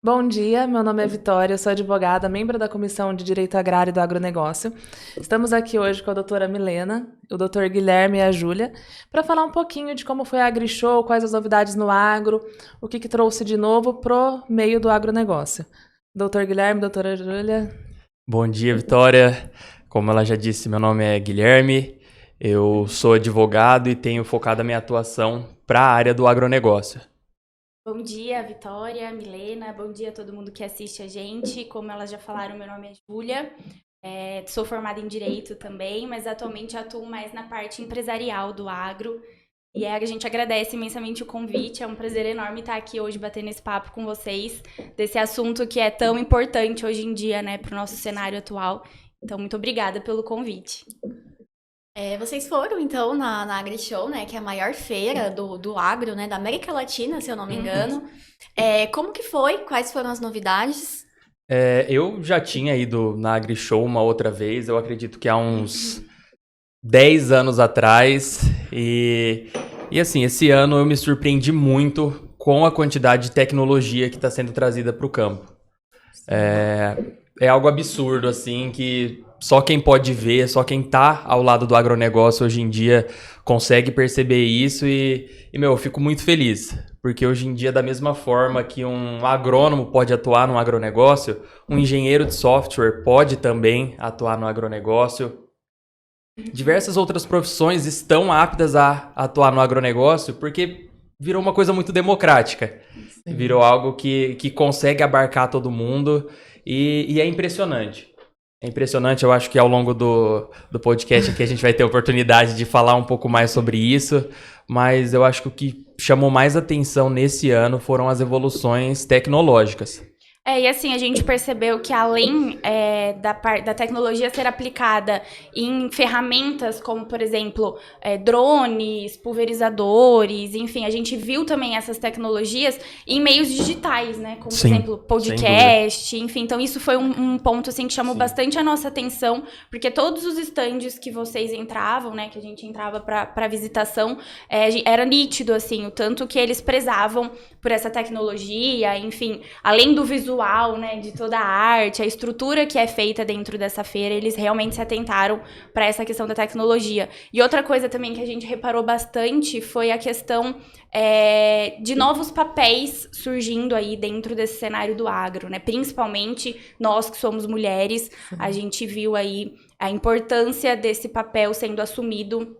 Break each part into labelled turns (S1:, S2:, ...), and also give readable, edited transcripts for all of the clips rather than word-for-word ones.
S1: Bom dia, meu nome é Vitória, eu sou advogada, membro da Comissão de Direito Agrário e do Agronegócio. Estamos aqui hoje com a doutora Milena, o doutor Guilherme e a Júlia, para falar um pouquinho de como foi a AgriShow, quais as novidades no agro, o que trouxe de novo pro meio do agronegócio. Doutor Guilherme, doutora Júlia.
S2: Bom dia, Vitória. Como ela já disse, meu nome é Guilherme, eu sou advogado e tenho focado a minha atuação para a área do agronegócio.
S3: Bom dia, Vitória, Milena, bom dia a todo mundo que assiste a gente. Como elas já falaram, meu nome é Júlia, sou formada em Direito também, mas atualmente atuo mais na parte empresarial do agro. E a gente agradece imensamente o convite, é um prazer enorme estar aqui hoje batendo esse papo com vocês, desse assunto que é tão importante hoje em dia, né, para o nosso cenário atual. Então, muito obrigada pelo convite.
S4: Vocês foram, então, na AgriShow, né, que é a maior feira do agro, né, da América Latina, se eu não me engano. Como que foi? Quais foram as novidades?
S2: Eu já tinha ido na AgriShow uma outra vez, eu acredito que há uns 10 anos atrás, e assim, esse ano eu me surpreendi muito com a quantidade de tecnologia que está sendo trazida para o campo. É algo absurdo, assim, que só quem pode ver, só quem tá ao lado do agronegócio hoje em dia consegue perceber isso eu fico muito feliz. Porque hoje em dia, da mesma forma que um agrônomo pode atuar no agronegócio, um engenheiro de software pode também atuar no agronegócio. Diversas outras profissões estão aptas a atuar no agronegócio porque virou uma coisa muito democrática. Sim. Virou algo que consegue abarcar todo mundo e é impressionante. É impressionante, eu acho que ao longo do podcast aqui a gente vai ter a oportunidade de falar um pouco mais sobre isso, mas eu acho que o que chamou mais atenção nesse ano foram as evoluções tecnológicas.
S3: E assim, a gente percebeu que além da tecnologia ser aplicada em ferramentas como, por exemplo, drones, pulverizadores, enfim, a gente viu também essas tecnologias em meios digitais, né? Como,
S2: Sim,
S3: por exemplo, podcast, enfim. Então, isso foi um ponto, assim, que chamou bastante a nossa atenção, porque todos os estandes que vocês entravam, né? Que a gente entrava para visitação, era nítido, assim, o tanto que eles prezavam por essa tecnologia, enfim, além do visual, né, de toda a arte, a estrutura que é feita dentro dessa feira, eles realmente se atentaram para essa questão da tecnologia. E outra coisa também que a gente reparou bastante foi a questão de novos papéis surgindo aí dentro desse cenário do agro, né? Principalmente nós que somos mulheres, a gente viu aí a importância desse papel sendo assumido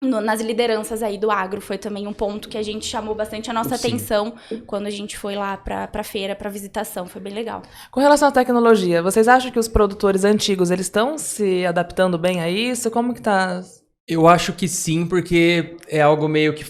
S3: nas lideranças aí do agro. Foi também um ponto que a gente chamou bastante a nossa atenção quando a gente foi lá pra feira, pra visitação. Foi bem legal.
S1: Com relação à tecnologia, vocês acham que os produtores antigos, eles estão se adaptando bem a isso? Como que tá?
S2: Eu acho que sim, porque é algo meio que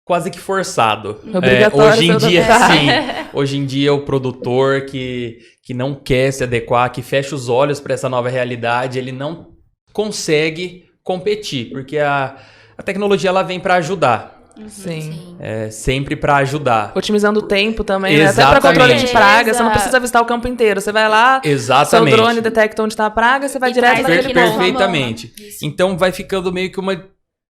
S2: quase que forçado.
S1: Obrigatório.
S2: Hoje em dia, sim. Hoje em dia, o produtor que não quer se adequar, que fecha os olhos para essa nova realidade, ele não consegue competir, porque a tecnologia ela vem para ajudar.
S1: Sim.
S2: Sempre para ajudar.
S1: Otimizando o tempo também, né?
S2: Exatamente.
S1: Até para controle de praga, você não precisa visitar o campo inteiro. Você vai lá,
S2: Exatamente.
S1: seu drone detecta onde está a praga, você vai direto naquele ponto.
S2: Perfeitamente. Então vai ficando meio que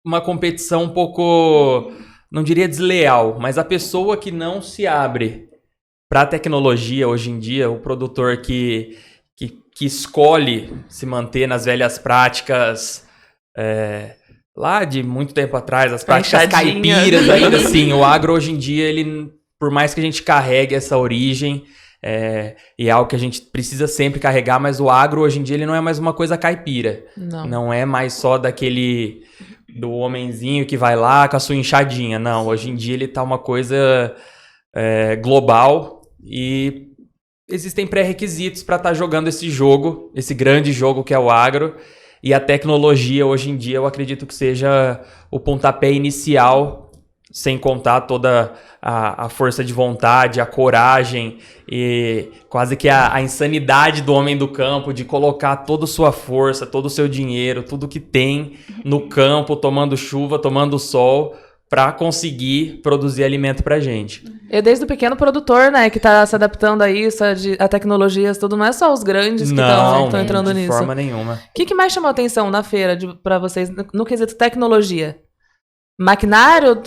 S2: uma competição um pouco, não diria desleal, mas a pessoa que não se abre para a tecnologia hoje em dia, o produtor que escolhe se manter nas velhas práticas lá de muito tempo atrás, as práticas caipiras ainda assim, o agro hoje em dia, ele, por mais que a gente carregue essa origem, e é algo que a gente precisa sempre carregar, mas o agro hoje em dia ele não é mais uma coisa caipira. Não é mais só do homenzinho que vai lá com a sua enxadinha. Não, hoje em dia ele tá uma coisa global e existem pré-requisitos para estar jogando esse jogo, esse grande jogo que é o agro. E a tecnologia, hoje em dia, eu acredito que seja o pontapé inicial, sem contar toda a força de vontade, a coragem e quase que a insanidade do homem do campo de colocar toda a sua força, todo o seu dinheiro, tudo que tem no campo, tomando chuva, tomando sol, para conseguir produzir alimento pra gente.
S1: E desde o pequeno produtor, né, que tá se adaptando a isso, a tecnologias, tudo, não é só os grandes que estão entrando nisso.
S2: Não, de forma nenhuma.
S1: O que mais chamou atenção na feira para vocês no quesito tecnologia? Maquinário?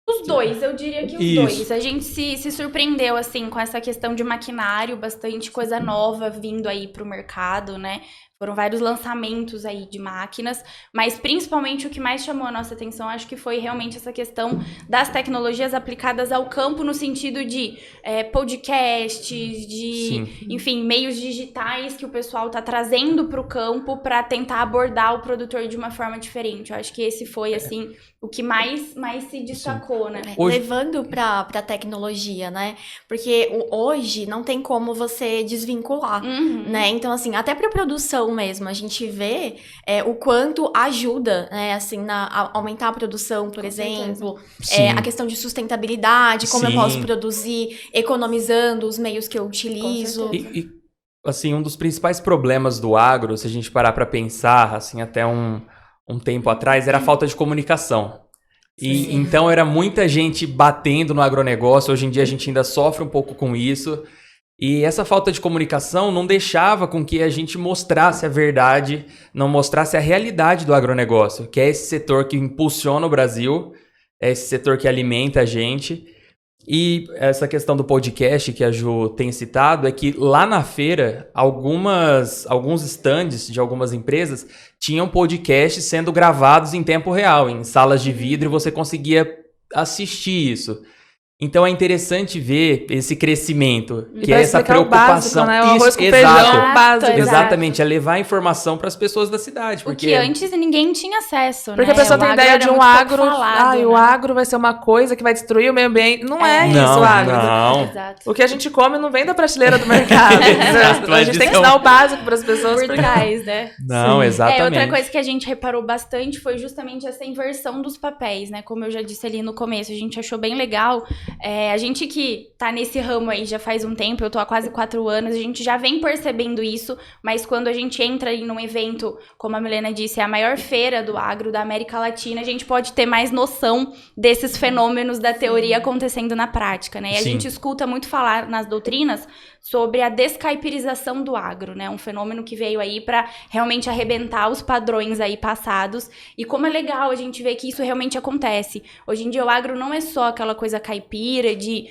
S3: Os dois, eu diria que os
S2: Isso.
S3: dois. A gente se surpreendeu, assim, com essa questão de maquinário, bastante coisa nova vindo aí pro mercado, né? Foram vários lançamentos aí de máquinas, mas principalmente o que mais chamou a nossa atenção, acho que foi realmente essa questão das tecnologias aplicadas ao campo no sentido de podcasts, enfim, meios digitais que o pessoal tá trazendo pro campo para tentar abordar o produtor de uma forma diferente. Eu acho que esse foi, assim, o que mais se destacou, né?
S2: Hoje-
S4: Levando pra tecnologia, né? Porque hoje não tem como você desvincular, né? Então, assim, até pra produção mesmo, a gente vê o quanto ajuda, né? Assim, a aumentar a produção, por exemplo. A questão de sustentabilidade, como eu
S2: Sim.
S4: posso produzir, economizando os meios que eu utilizo.
S2: E, assim, um dos principais problemas do agro, se a gente parar para pensar, assim, até um tempo atrás, era a falta de comunicação. E então era muita gente batendo no agronegócio. Hoje em dia a gente ainda sofre um pouco com isso. E essa falta de comunicação não deixava com que a gente mostrasse a verdade, não mostrasse a realidade do agronegócio, que é esse setor que impulsiona o Brasil, é esse setor que alimenta a gente. E essa questão do podcast que a Ju tem citado é que lá na feira, alguns stands de algumas empresas tinham podcasts sendo gravados em tempo real, em salas de vidro, e você conseguia assistir isso. Então é interessante ver esse crescimento,
S1: E
S2: que
S1: pra
S2: é essa
S1: explicar o
S2: preocupação.
S1: básico, né? O arroz com
S2: exato.
S1: feijão básico.
S3: Exato.
S2: Exatamente, é levar informação para as pessoas da cidade.
S3: O
S2: Porque
S3: que antes ninguém tinha acesso,
S1: Porque
S3: né?
S1: a pessoa
S3: O
S1: tem
S3: agro
S1: ideia
S3: era
S1: de um
S3: muito pouco
S1: agro.
S3: falado,
S1: O
S3: né?
S1: agro vai ser uma coisa que vai destruir o meio ambiente. Não é isso,
S2: Não,
S1: o agro.
S2: não.
S3: Exato.
S1: O que a gente come não vem da prateleira do mercado. A gente tem que ensinar o básico para as pessoas.
S3: Por
S1: porque-
S3: trás, né?
S2: Não, exatamente.
S3: Outra coisa que a gente reparou bastante foi justamente essa inversão dos papéis, né? Como eu já disse ali no começo, a gente achou bem legal. A gente que tá nesse ramo aí já faz um tempo, eu tô há quase 4 anos, a gente já vem percebendo isso, mas quando a gente entra aí num evento, como a Milena disse, é a maior feira do agro da América Latina, a gente pode ter mais noção desses fenômenos da teoria acontecendo na prática, né? E a
S2: Sim.
S3: gente escuta muito falar nas doutrinas sobre a descaipirização do agro, né? Um fenômeno que veio aí para realmente arrebentar os padrões aí passados. E como é legal a gente ver que isso realmente acontece. Hoje em dia o agro não é só aquela coisa caipira de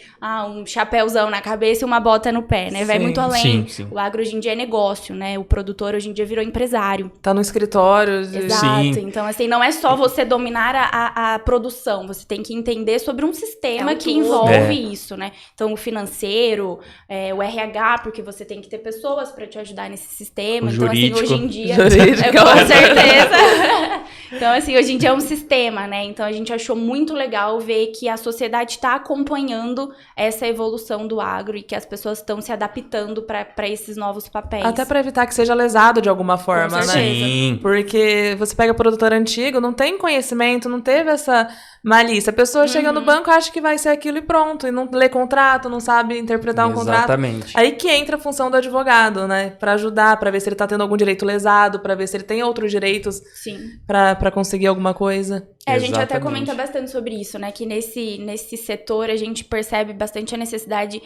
S3: um chapéuzão na cabeça e uma bota no pé, né? Vai
S1: Sim,
S3: muito além.
S2: sim.
S3: O agro hoje em dia é negócio, né? O produtor hoje em dia virou empresário.
S1: Tá no escritório.
S3: Exato.
S2: Sim.
S3: Então, assim, não é só você dominar a produção, você tem que entender sobre um sistema
S4: É um
S3: que
S4: todo.
S3: envolve isso, né? Então, o financeiro, o RH, porque você tem que ter pessoas para te ajudar nesse sistema.
S2: O
S3: Então,
S2: jurídico.
S3: assim, hoje em dia...
S1: Jurídico.
S3: Com certeza. Então, assim, hoje em dia é um sistema, né? Então, a gente achou muito legal ver que a sociedade está acompanhando essa evolução do agro e que as pessoas estão se adaptando para esses novos papéis.
S1: Até para evitar que seja lesado de alguma forma,
S3: Com
S1: né?
S3: certeza.
S2: Sim.
S1: Porque você pega produtor antigo, não tem conhecimento, não teve essa malícia. A pessoa chega no banco, acha que vai ser aquilo e pronto. E não lê contrato, não sabe interpretar um contrato.
S2: Exatamente.
S1: Aí que entra a função do advogado, né? Pra ajudar, pra ver se ele tá tendo algum direito lesado, pra ver se ele tem outros direitos
S3: Sim.
S1: pra conseguir alguma coisa.
S3: A gente até
S2: Exatamente.
S3: comenta bastante sobre isso, né? Que nesse setor a gente percebe bastante a necessidade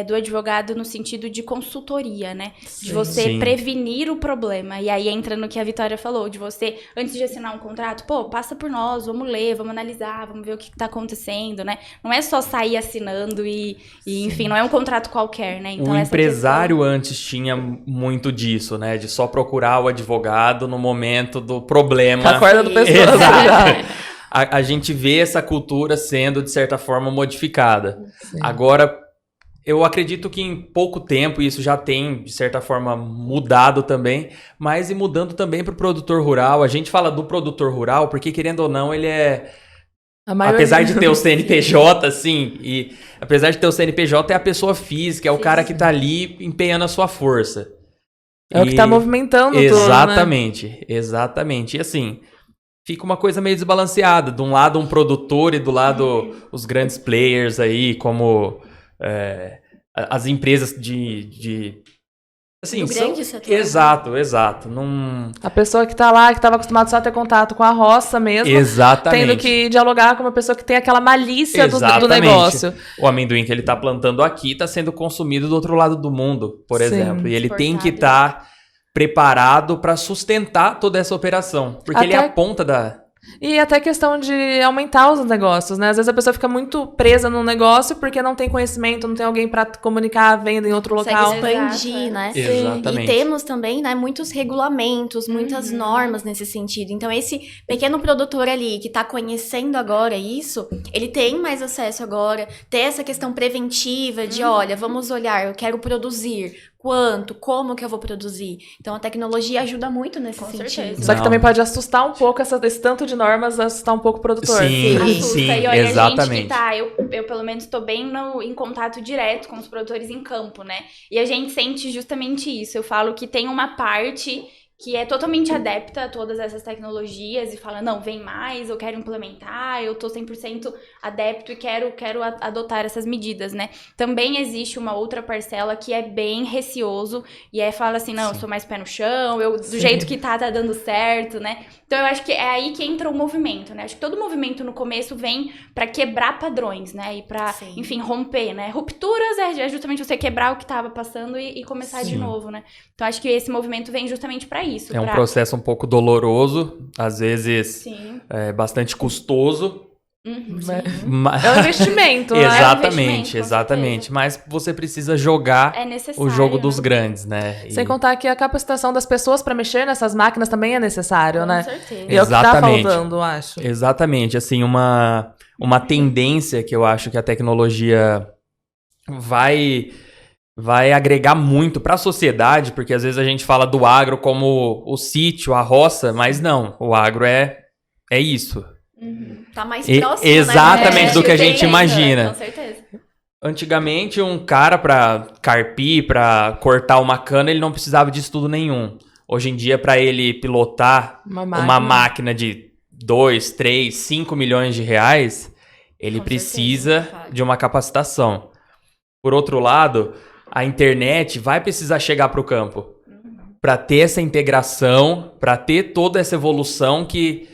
S3: do advogado no sentido de consultoria, né? De você
S2: Sim.
S3: prevenir o problema. E aí entra no que a Vitória falou, de você, antes de assinar um contrato, passa por nós, vamos ler, vamos analisar, vamos ver o que tá acontecendo, né? Não é só sair assinando e enfim, não é um contrato qualquer, né? Então,
S2: O
S3: essa
S2: empresário antes tinha muito disso, né? De só procurar o advogado no momento do problema.
S1: Com a corda do pescoço.
S2: Exato. A gente vê essa cultura sendo, de certa forma, modificada. Agora, eu acredito que em pouco tempo isso já tem, de certa forma, mudado também, mas e mudando também para o produtor rural. A gente fala do produtor rural porque, querendo ou não, ele é...
S1: A maioria-
S2: Apesar de ter o CNPJ, assim, e apesar de ter o CNPJ, é a pessoa física, é o
S3: Sim,
S2: cara
S3: sim.
S2: que tá ali empenhando a sua força.
S1: É o que tá movimentando tudo, né?
S2: Exatamente, exatamente. E assim, fica uma coisa meio desbalanceada. De um lado um produtor e do lado os grandes players aí, como as empresas de assim,
S4: Do grande setor.
S2: Exato. Não...
S1: A pessoa que tá lá, que tava acostumada só a ter contato com a roça mesmo,
S2: Exatamente.
S1: tendo que dialogar com uma pessoa que tem aquela malícia do
S2: Exatamente.
S1: negócio.
S2: O amendoim que ele tá plantando aqui tá sendo consumido do outro lado do mundo, por
S1: Sim.
S2: exemplo. E ele tem que
S3: Exportado.
S2: estar preparado para sustentar toda essa operação. Porque ele é
S1: Até-
S2: a ponta da
S1: E até questão de aumentar os negócios, né? Às vezes a pessoa fica muito presa num negócio porque não tem conhecimento, não tem alguém para comunicar a venda em outro local.
S4: Consegue expandir, né?
S2: Exatamente.
S4: E temos também, né, muitos regulamentos, muitas normas nesse sentido. Então, esse pequeno produtor ali que tá conhecendo agora isso, ele tem mais acesso agora, ter essa questão preventiva de, olha, vamos olhar, eu quero produzir, quanto, como que eu vou produzir. Então, a tecnologia ajuda muito nesse sentido.
S3: certeza.
S1: Só que também pode assustar um pouco esse tanto de normas, assustar um pouco o produtor.
S2: Sim,
S3: Assusta. E olha,
S2: exatamente.
S3: a gente que tá, eu pelo menos tô bem em contato direto com os produtores em campo, né? E a gente sente justamente isso. Eu falo que tem uma parte que é totalmente adepta a todas essas tecnologias e fala, não, vem mais, eu quero implementar, eu tô 100% adepto e quero adotar essas medidas, né? Também existe uma outra parcela que é bem receoso e fala assim, não, eu sou mais pé no chão, do jeito que tá dando certo, né? Então eu acho que é aí que entra o movimento, né? Acho que todo movimento no começo vem pra quebrar padrões, né? E pra, enfim, romper, né? Rupturas é justamente você quebrar o que tava passando e começar de novo, né? Então acho que esse movimento vem justamente pra isso.
S2: É um processo um pouco doloroso, às vezes bastante custoso.
S1: É um investimento, né?
S2: Exatamente,
S3: É um
S2: exatamente. Mas você precisa jogar o jogo dos grandes, né?
S1: Sem contar que a capacitação das pessoas para mexer nessas máquinas também é necessário, né?
S3: Com certeza.
S1: E é o que tá faltando, eu acho.
S2: Exatamente, assim, uma tendência que eu acho que a tecnologia vai agregar muito para a sociedade, porque às vezes a gente fala do agro como o sítio, a roça, mas não, o agro é isso.
S4: Tá mais próximo,
S2: exatamente
S4: né?
S2: do que a gente imagina.
S3: Com certeza.
S2: Antigamente, um cara para carpir, para cortar uma cana, ele não precisava de estudo nenhum. Hoje em dia, para ele pilotar uma máquina de 2, 3, 5 milhões de reais, ele precisa de uma capacitação. Por outro lado, a internet vai precisar chegar para o campo para ter essa integração, para ter toda essa evolução que...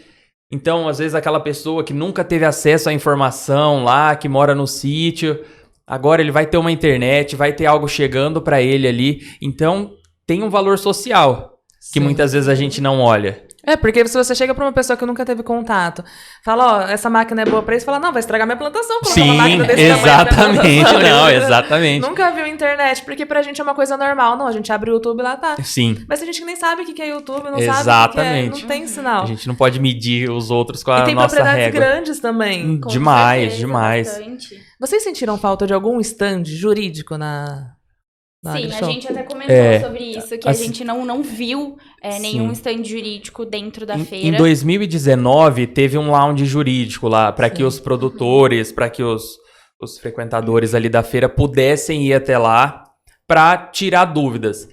S2: Então, às vezes, aquela pessoa que nunca teve acesso à informação lá, que mora no sítio, agora ele vai ter uma internet, vai ter algo chegando para ele ali. Então, tem um valor social que muitas vezes a gente não olha.
S1: É, porque se você chega pra uma pessoa que nunca teve contato, fala, ó, essa máquina é boa pra isso, fala, não, vai estragar minha plantação, colocar uma máquina desse
S2: exatamente, não, exatamente.
S1: Nunca viu internet, porque pra gente é uma coisa normal, não, a gente abre o YouTube e lá tá.
S2: Sim.
S1: Mas a gente que nem sabe o que é YouTube, não
S2: exatamente.
S1: sabe o que é, não tem sinal.
S2: A gente não pode medir os outros com a nossa régua.
S1: E tem propriedades grandes também.
S2: Demais, demais.
S3: Bastante.
S1: Vocês sentiram falta de algum stand jurídico na
S3: Sim,
S1: AgriShow?
S3: a gente até comentou sobre isso, que a gente não viu nenhum stand jurídico dentro da feira.
S2: Em 2019, teve um lounge jurídico lá, para que os produtores, para que os frequentadores ali da feira pudessem ir até lá para tirar dúvidas.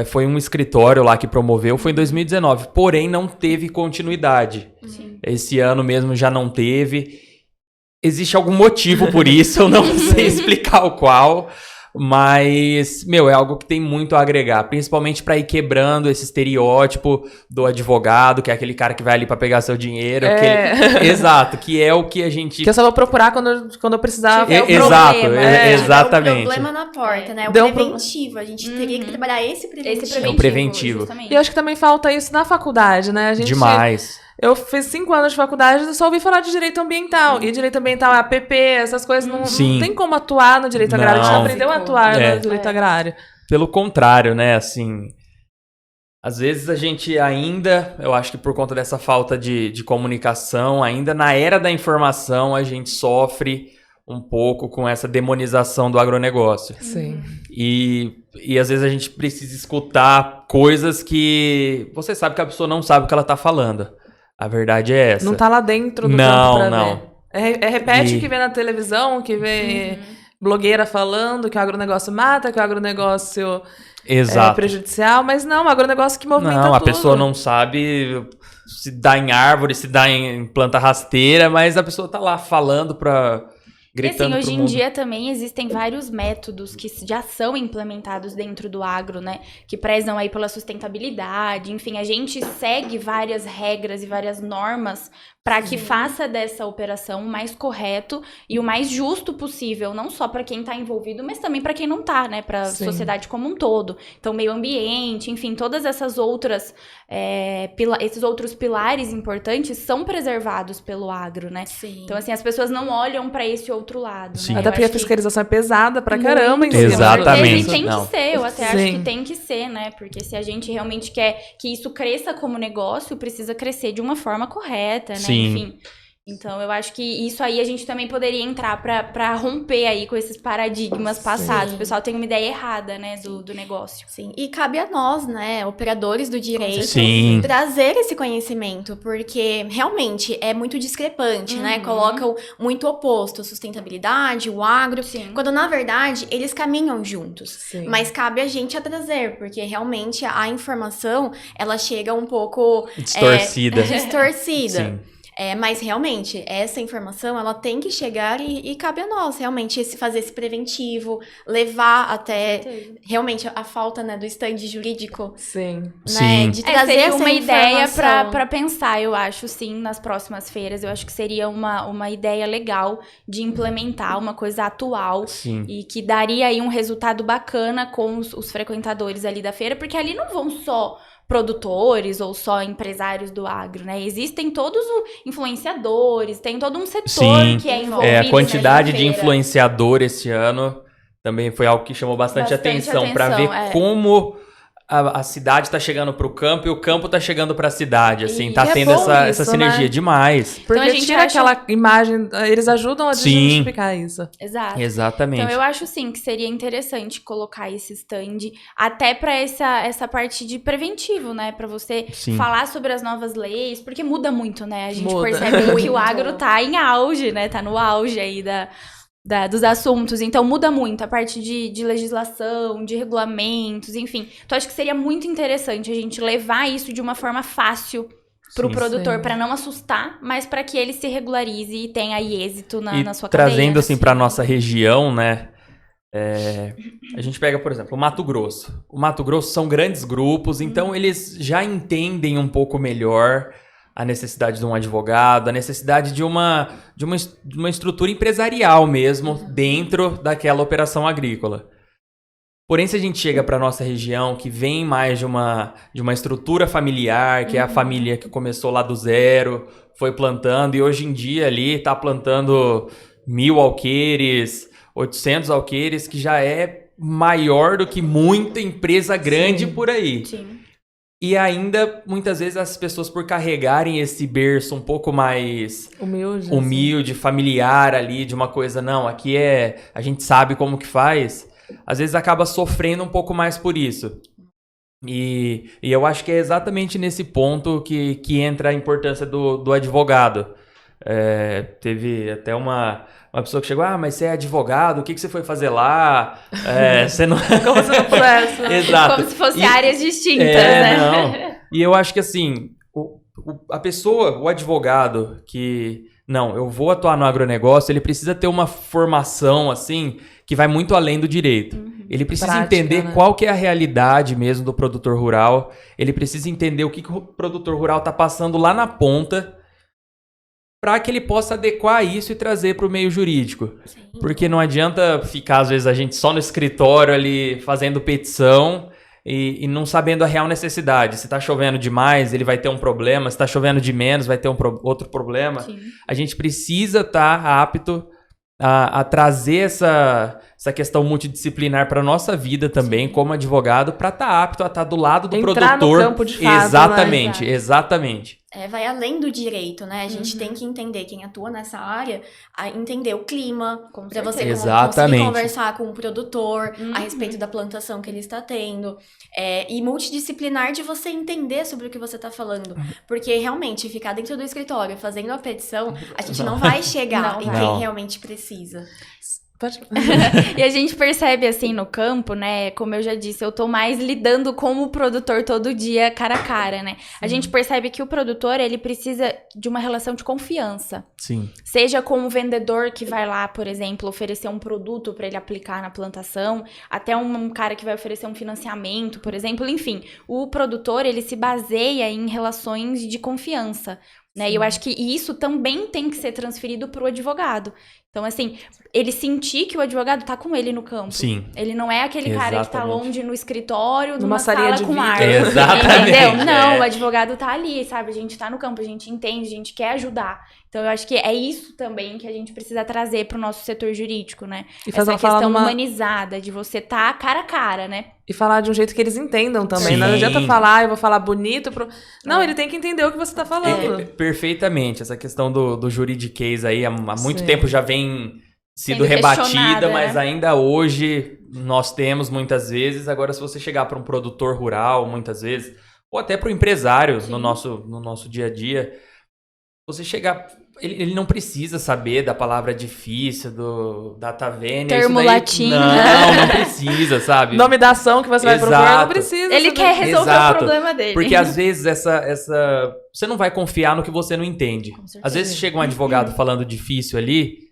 S2: Foi um escritório lá que promoveu, foi em 2019, porém não teve continuidade.
S3: Sim.
S2: Esse ano mesmo já não teve. Existe algum motivo por isso, eu não sei explicar o qual. Mas, é algo que tem muito a agregar, principalmente pra ir quebrando esse estereótipo do advogado, que é aquele cara que vai ali pra pegar seu dinheiro. Exato, que é o que a gente...
S1: Que eu só vou procurar quando eu precisar.
S2: Exato, exatamente.
S4: O problema na porta, né? O preventivo, a gente teria que trabalhar esse preventivo.
S2: O preventivo.
S1: E eu acho que também falta isso na faculdade, né?
S2: Demais.
S1: Eu fiz 5 anos de faculdade e só ouvi falar de direito ambiental. E direito ambiental é APP, essas coisas. Não tem como atuar no direito agrário. A gente não aprendeu a atuar no direito agrário.
S2: Pelo contrário, né? Assim, às vezes a gente ainda, eu acho que por conta dessa falta de comunicação, ainda na era da informação, a gente sofre um pouco com essa demonização do agronegócio.
S1: Sim.
S2: E às vezes a gente precisa escutar coisas que você sabe que a pessoa não sabe o que ela tá falando. A verdade é essa.
S1: Não tá lá dentro do campo pra
S2: ver.
S1: Repete o que vê na televisão, que vê blogueira falando que o agronegócio mata, que o agronegócio é prejudicial, mas não, o agronegócio que movimenta tudo.
S2: Não, a pessoa não sabe se dá em árvore, se dá em planta rasteira, mas a pessoa tá lá falando gritando
S3: e assim, hoje
S2: pro mundo.
S3: em dia também existem vários métodos que já são implementados dentro do agro, né? Que prezam aí pela sustentabilidade. Enfim, a gente segue várias regras e várias normas para que faça dessa operação o mais correto e o mais justo possível, não só para quem está envolvido, mas também para quem não está, né, para a sociedade como um todo. Então, meio ambiente, enfim, todas essas outras esses outros pilares importantes são preservados pelo agro, né?
S4: Sim.
S3: Então, assim, as pessoas não olham para esse outro lado.
S2: Sim.
S3: Né?
S1: Até porque a fiscalização é pesada pra caramba em cima.
S2: Exatamente.
S3: E tem que ser, eu até acho
S1: Sim.
S3: que tem que ser, né? Porque se a gente realmente quer que isso cresça como negócio, precisa crescer de uma forma correta, né?
S2: Sim.
S3: Enfim. Então, eu acho que isso aí a gente também poderia entrar pra romper aí com esses paradigmas passados. O pessoal tem uma ideia errada, né, do negócio.
S4: Sim, e cabe a nós, né, operadores do direito,
S2: Sim.
S4: trazer esse conhecimento, porque realmente é muito discrepante, né? Colocam muito oposto, sustentabilidade, o agro, quando na verdade eles caminham juntos.
S1: Sim.
S4: Mas cabe a gente a trazer, porque realmente a informação, ela chega um pouco
S2: Distorcida.
S4: distorcida.
S2: Sim.
S4: Mas realmente, essa informação, ela tem que chegar e cabe a nós, realmente, fazer esse preventivo, levar até, realmente, a falta, né, do stand jurídico,
S1: Sim.
S4: né,
S2: Sim.
S4: de trazer
S3: seria
S4: essa
S3: uma ideia
S4: informação.
S3: pra pensar, eu acho, sim, nas próximas feiras. Eu acho que seria uma ideia legal de implementar uma coisa atual
S2: Sim.
S3: e que daria aí um resultado bacana com os frequentadores ali da feira, porque ali não vão só produtores ou só empresários do agro, né? Existem todos os influenciadores, tem todo um setor
S2: Sim.
S3: que é envolvido.
S2: A quantidade
S3: nessa
S2: de
S3: feira.
S2: influenciador esse ano também foi algo que chamou bastante atenção para ver como a cidade tá chegando pro campo e o campo tá chegando pra cidade, assim,
S3: E
S2: tá
S1: é
S2: tendo
S1: bom
S2: essa
S1: isso,
S2: sinergia
S1: né?
S2: demais.
S1: Porque
S3: Então, a gente
S1: tira
S3: acha-
S1: aquela imagem, eles ajudam a
S2: Sim.
S1: desmistificar isso.
S3: Exato.
S2: Exatamente.
S3: Então, eu acho, sim, que seria interessante colocar esse stand até para essa parte de preventivo, né? Para você
S2: Sim.
S3: falar sobre as novas leis, porque muda muito, né? A gente
S1: Muda.
S3: percebe que o
S4: Muito.
S3: agro tá em auge, né? Tá no auge aí dos assuntos. Então, muda muito a parte de legislação, de regulamentos, enfim. Então, acho que seria muito interessante a gente levar isso de uma forma fácil pro
S2: Sim.
S3: produtor,
S1: Sim.
S3: para não assustar, mas para que ele se regularize e tenha aí êxito na sua
S2: trazendo
S3: cadeia.
S2: assim para nossa região, né? A gente pega, por exemplo, o Mato Grosso. O Mato Grosso são grandes grupos, então eles já entendem um pouco melhor a necessidade de um advogado, a necessidade de uma estrutura empresarial mesmo dentro daquela operação agrícola. Porém, se a gente chega para nossa região, que vem mais de uma estrutura familiar, que é a família que começou lá do zero, foi plantando, e hoje em dia ali está plantando 1.000 alqueires, 800 alqueires, que já é maior do que muita empresa grande por aí.
S3: Sim.
S2: E ainda, muitas vezes, as pessoas, por carregarem esse berço um pouco mais humilde, familiar ali, de uma coisa, não, aqui a gente sabe como que faz, às vezes acaba sofrendo um pouco mais por isso. E eu acho que é exatamente nesse ponto que entra a importância do advogado. Teve até uma pessoa que chegou, mas você é advogado, o que você foi fazer lá? Você não...
S1: Como se não pudesse.
S2: Exato.
S3: Como se fossem áreas distintas, né?
S2: Não. E eu acho que assim, a pessoa, o advogado que, não, eu vou atuar no agronegócio, ele precisa ter uma formação assim, que vai muito além do direito. Ele precisa entender qual que é a realidade mesmo do produtor rural, ele precisa entender o que o produtor rural está passando lá na ponta, para que ele possa adequar isso e trazer para o meio jurídico.
S4: Sim.
S2: Porque não adianta ficar, às vezes, a gente só no escritório ali fazendo petição e não sabendo a real necessidade. Se está chovendo demais, ele vai ter um problema. Se está chovendo de menos, vai ter outro problema.
S3: Sim.
S2: A gente precisa estar apto a trazer essa questão multidisciplinar para nossa vida também, como advogado, para estar apto a estar do lado do
S1: Entrar
S2: produtor.
S1: no campo de fato,
S2: Exatamente,
S3: né?
S2: exatamente.
S4: Vai além do direito, né? A gente tem que entender, quem atua nessa área, a entender o clima, para você
S2: Exatamente.
S4: conseguir conversar com o produtor a respeito da plantação que ele está tendo. E multidisciplinar de você entender sobre o que você está falando. Porque realmente, ficar dentro do escritório fazendo a petição, a gente não vai chegar em quem realmente precisa.
S3: E a gente percebe assim no campo, né? Como eu já disse, eu tô mais lidando com o produtor todo dia, cara a cara, né? A gente percebe que o produtor, ele precisa de uma relação de confiança.
S2: Sim.
S3: Seja com o vendedor que vai lá, por exemplo, oferecer um produto para ele aplicar na plantação, até um cara que vai oferecer um financiamento, por exemplo. Enfim, o produtor, ele se baseia em relações de confiança. né? E eu acho que isso também tem que ser transferido para o advogado. Então, assim, ele sentir que o advogado tá com ele no campo.
S2: Sim.
S3: Ele não é aquele cara que tá longe no escritório, numa
S1: salinha
S3: sala
S1: de
S3: com
S1: vidro.
S3: ar.
S2: Exatamente.
S3: Entendeu? Não, o advogado tá ali, sabe? A gente tá no campo, a gente entende, a gente quer ajudar. Então, eu acho que é isso também que a gente precisa trazer pro nosso setor jurídico, né?
S1: E
S3: essa questão humanizada, de você tá cara a cara, né?
S1: E falar de um jeito que eles entendam também.
S2: Sim.
S1: Não adianta falar, eu vou falar bonito. Não, ele tem que entender o que você tá falando.
S2: Perfeitamente. Essa questão do juridiquês aí, há muito
S1: Sim.
S2: tempo já vem sido
S3: Sendo
S2: rebatida,
S3: questionada,
S2: mas
S3: né?
S2: ainda hoje nós temos muitas vezes. Agora, se você chegar para um produtor rural, muitas vezes, ou até para o empresário no nosso dia a dia, você chegar... Ele não precisa saber da palavra difícil, do data vênia.
S3: Termo
S2: isso daí,
S3: latino.
S2: Não precisa, sabe?
S1: Nome da ação que você vai propor, não precisa.
S3: Ele quer resolver o problema dele.
S2: Porque às vezes você não vai confiar no que você não entende.
S3: Com certeza.
S2: Às vezes chega um advogado falando difícil ali,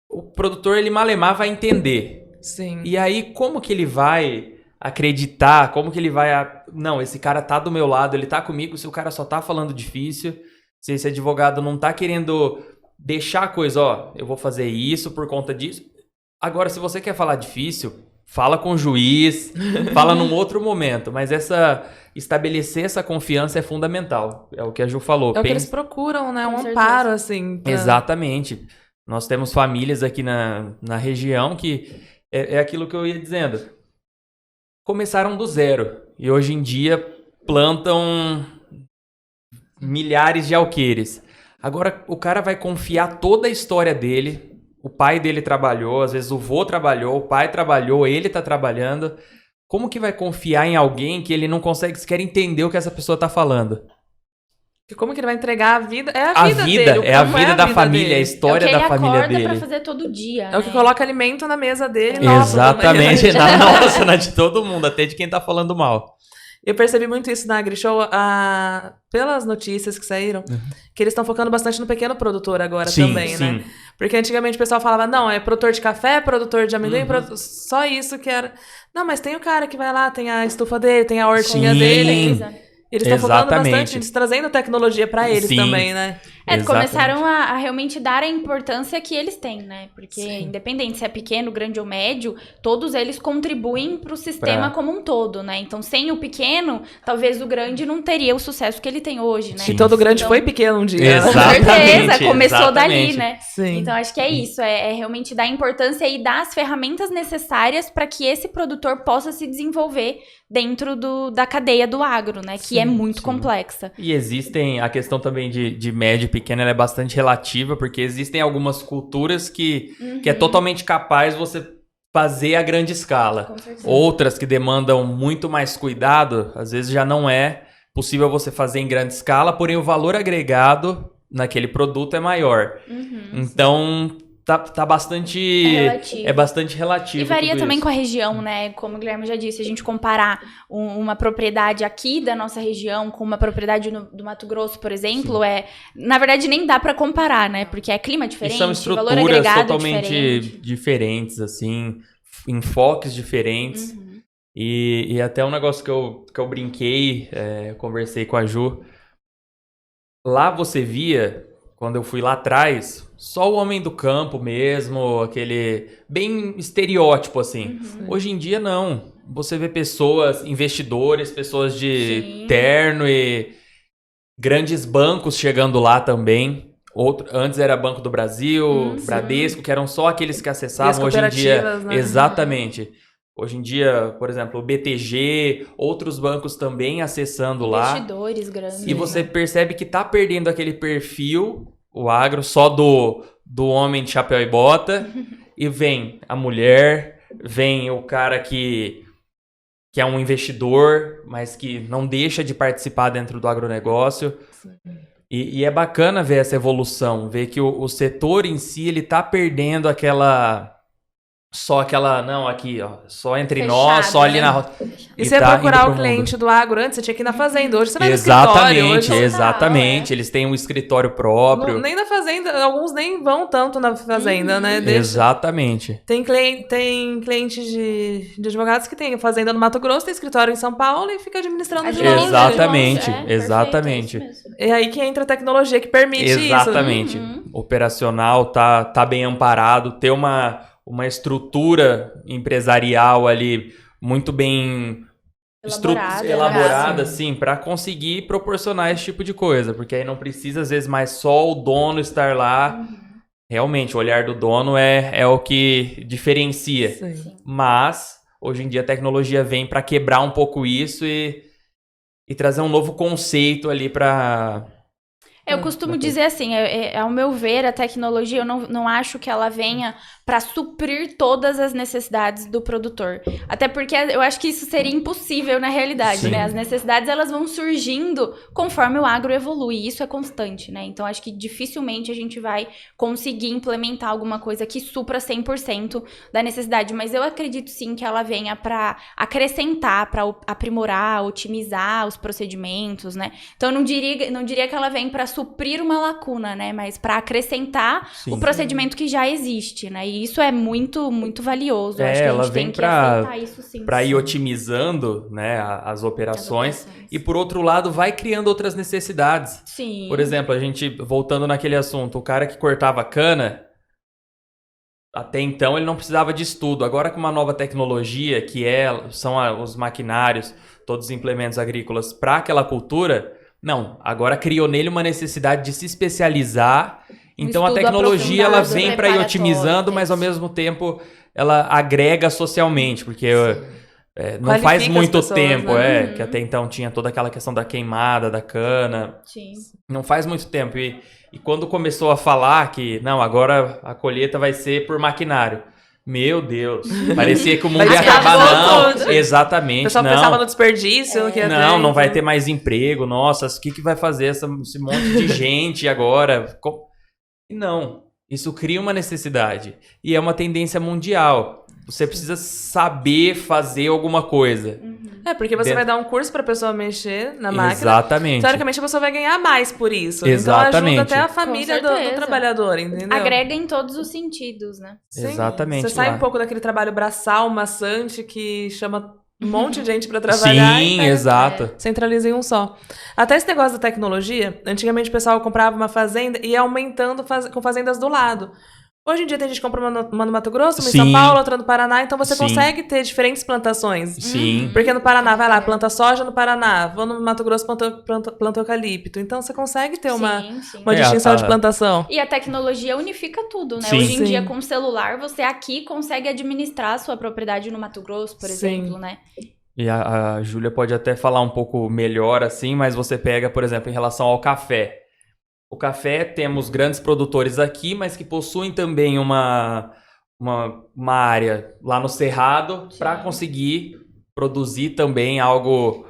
S2: o produtor, ele malemar vai entender.
S1: Sim.
S2: E aí, como que ele vai acreditar? Como que ele vai... Não, esse cara tá do meu lado, ele tá comigo, se o cara só tá falando difícil, se esse advogado não tá querendo deixar a coisa, ó, eu vou fazer isso por conta disso. Agora, se você quer falar difícil, fala com o juiz, fala num outro momento, mas estabelecer essa confiança é fundamental, é o que a Ju falou.
S1: É o que eles procuram, né?
S3: Com
S1: Um
S3: certeza.
S1: amparo, assim.
S2: Exatamente. Nós temos famílias aqui na região que é aquilo que eu ia dizendo. Começaram do zero e hoje em dia plantam milhares de alqueires. Agora o cara vai confiar toda a história dele. O pai dele trabalhou, às vezes o vô trabalhou, o pai trabalhou, ele tá trabalhando. Como que vai confiar em alguém que ele não consegue sequer entender o que essa pessoa tá falando?
S1: Como que ele vai entregar a vida? É
S2: A vida
S1: dele.
S2: é a vida da família,
S1: dele.
S2: a história da família
S3: É o que ele
S2: dele.
S3: acorda pra fazer todo dia,
S1: É o que
S3: né?
S1: coloca alimento na mesa dele. Nossa,
S2: Exatamente,
S1: também.
S2: na nossa, na de todo mundo, até de quem tá falando mal.
S1: Eu percebi muito isso na AgriShow, pelas notícias que saíram, que eles estão focando bastante no pequeno produtor agora também, né? Porque antigamente o pessoal falava, não, é produtor de café, produtor de amendoim, só isso que era... Não, mas tem o cara que vai lá, tem a estufa dele, tem a hortinha
S2: Sim.
S1: dele. Eles estão focando
S2: Exatamente.
S1: bastante, eles trazendo tecnologia pra eles
S2: Sim.
S1: também, né?
S3: Começaram a realmente dar a importância que eles têm, né? Porque independente se é pequeno, grande ou médio, todos eles contribuem pro sistema como um todo, né? Então, sem o pequeno, talvez o grande não teria o sucesso que ele tem hoje, né?
S1: E todo grande
S3: Então,
S1: foi pequeno um dia.
S3: Com
S2: Exatamente,
S3: certeza, começou dali,
S2: exatamente.
S3: né?
S1: Sim.
S3: Então, acho que é isso, é realmente dar importância e dar as ferramentas necessárias para que esse produtor possa se desenvolver dentro da cadeia do agro, né? Que é muito complexa.
S2: E existem, a questão também de médio e pequeno, ela é bastante relativa, porque existem algumas culturas que é totalmente capaz você fazer a grande escala.
S3: Com certeza.
S2: Outras que demandam muito mais cuidado, às vezes já não é possível você fazer em grande escala, porém o valor agregado naquele produto é maior. Então, tá bastante...
S3: relativo.
S2: É bastante relativo.
S3: E varia
S2: tudo
S3: também
S2: isso.
S3: com a região, né? Como o Guilherme já disse, a gente comparar uma propriedade aqui da nossa região com uma propriedade do Mato Grosso, por exemplo, na verdade, nem dá pra comparar, né? Porque é clima
S2: E
S3: diferente,
S2: são
S3: valor
S2: estruturas
S3: agregado
S2: totalmente
S3: diferente.
S2: diferentes, assim, enfoques diferentes. E até um negócio que eu brinquei, conversei com a Ju. Lá você via, quando eu fui lá atrás, só o homem do campo mesmo, aquele bem estereótipo, assim. Hoje em dia, não. Você vê pessoas, investidores, pessoas de
S3: Sim.
S2: terno e grandes bancos chegando lá também. Antes era Banco do Brasil, Bradesco, que eram só aqueles que acessavam. Hoje em dia,
S1: cooperativas, né?
S2: exatamente. Hoje em dia, por exemplo, o BTG, outros bancos também acessando lá.
S3: Investidores grandes.
S2: E você percebe que tá perdendo aquele perfil, o agro, só do homem de chapéu e bota. E vem a mulher, vem o cara que é um investidor, mas que não deixa de participar dentro do agronegócio. E é bacana ver essa evolução, ver que o setor em si, ele tá perdendo aquela só aquela, não, aqui, ó, só entre
S3: Fechado,
S2: nós, só ali
S3: né?
S2: na roda.
S1: E você ia
S2: tá
S1: procurar
S2: indo
S1: o
S2: pro
S1: cliente
S2: mundo.
S1: do agro antes, você tinha que ir na fazenda. Hoje você vai no escritório.
S2: Exatamente,
S1: Hoje
S2: exatamente. Eles têm um escritório próprio.
S1: nem na fazenda, alguns nem vão tanto na fazenda, né?
S2: Exatamente.
S1: Tem clientes de advogados que tem fazenda no Mato Grosso, tem escritório em São Paulo e fica administrando de longe.
S2: Exatamente,
S3: Perfeito,
S2: exatamente.
S3: é isso mesmo.
S1: É aí que entra a tecnologia que permite
S2: Exatamente.
S1: isso.
S2: Operacional, tá bem amparado, ter uma estrutura empresarial ali muito bem elaborada, assim, para conseguir proporcionar esse tipo de coisa, porque aí não precisa às vezes mais só o dono estar lá. Realmente, o olhar do dono é o que diferencia.
S1: Sim.
S2: Mas hoje em dia a tecnologia vem para quebrar um pouco isso e trazer um novo conceito ali para...
S3: Eu costumo dizer assim, ao meu ver, a tecnologia, eu não acho que ela venha para suprir todas as necessidades do produtor. Até porque eu acho que isso seria impossível na realidade,
S2: Sim.
S3: né? As necessidades, elas vão surgindo conforme o agro evolui, e isso é constante, né? Então, acho que dificilmente a gente vai conseguir implementar alguma coisa que supra 100% da necessidade, mas eu acredito sim que ela venha para acrescentar, para aprimorar, otimizar os procedimentos, né? Então, eu não diria que ela vem para suprir uma lacuna, né? Mas para acrescentar o procedimento que já existe, né? E isso é muito, muito valioso. Eu acho que a gente tem que aceitar isso sim.
S2: Para ir otimizando, né, as operações. E por outro lado, vai criando outras necessidades.
S3: Sim.
S2: Por exemplo, a gente, voltando naquele assunto, o cara que cortava cana, até então ele não precisava de estudo. Agora com uma nova tecnologia, que são os maquinários, todos os implementos agrícolas para aquela cultura, não, agora criou nele uma necessidade de se especializar. Então a tecnologia ela vem para ir otimizando, mas ao mesmo tempo ela agrega socialmente, porque não faz muito
S1: pessoas,
S2: tempo,
S1: né?
S2: que até então tinha toda aquela questão da queimada, da cana.
S3: Sim.
S2: Não faz muito tempo. E quando começou a falar que, não, agora a colheita vai ser por maquinário. Meu Deus, parecia que o mundo ia acabar. Não, exatamente,
S1: o pessoal pensava no desperdício.
S2: Não vai ter mais emprego. Nossa, o que vai fazer esse monte de gente agora? Não, isso cria uma necessidade. E é uma tendência mundial. Você precisa saber fazer alguma coisa.
S1: Porque você vai dar um curso pra pessoa mexer na máquina.
S2: Exatamente.
S1: Teoricamente, a pessoa vai ganhar mais por isso.
S2: Exatamente.
S1: Então, ajuda até a família do trabalhador, entendeu?
S3: Agrega em todos os sentidos, né?
S1: Sim.
S2: Exatamente.
S1: Você sai um pouco daquele trabalho braçal, maçante, que chama um monte de gente pra trabalhar.
S2: Sim, exato.
S1: Centraliza em um só. Até esse negócio da tecnologia, antigamente o pessoal comprava uma fazenda e ia aumentando com fazendas do lado. Hoje em dia tem gente que compra uma no Mato Grosso, uma em São Paulo, outra no Paraná, então você consegue ter diferentes plantações.
S2: Sim.
S1: Porque no Paraná, vai lá, planta soja no Paraná, vou no Mato Grosso, planta eucalipto. Então você consegue ter uma distinção de plantação.
S3: E a tecnologia unifica tudo, né?
S2: Sim.
S3: Hoje em dia, com o celular, você aqui consegue administrar a sua propriedade no Mato Grosso, por exemplo, né?
S2: E a Júlia pode até falar um pouco melhor assim, mas você pega, por exemplo, em relação ao café. O café, temos grandes produtores aqui, mas que possuem também uma área lá no Cerrado para conseguir produzir também algo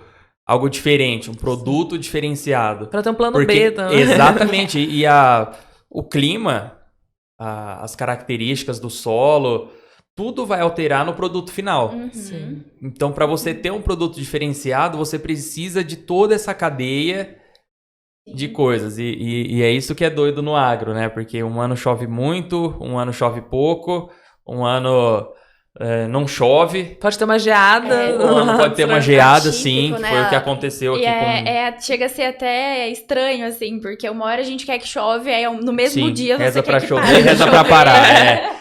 S2: diferente, um produto diferenciado.
S1: Para ter um plano B também.
S2: Exatamente. E o clima, as características do solo, tudo vai alterar no produto final.
S1: Sim.
S2: Então, para você ter um produto diferenciado, você precisa de toda essa cadeia de coisas. E é isso que é doido no agro, né? Porque um ano chove muito, um ano chove pouco, um ano não chove.
S1: Pode ter uma geada.
S2: Um ano pode ter uma geada,
S4: atípico,
S2: sim,
S4: né?
S2: que foi o que aconteceu aqui com...
S3: Chega a ser até estranho, assim, porque uma hora a gente quer que chove, aí no mesmo dia você
S2: reza
S3: quer
S2: pra
S3: que
S2: chover,
S3: pare de
S2: reza pra
S3: chover.
S2: parar,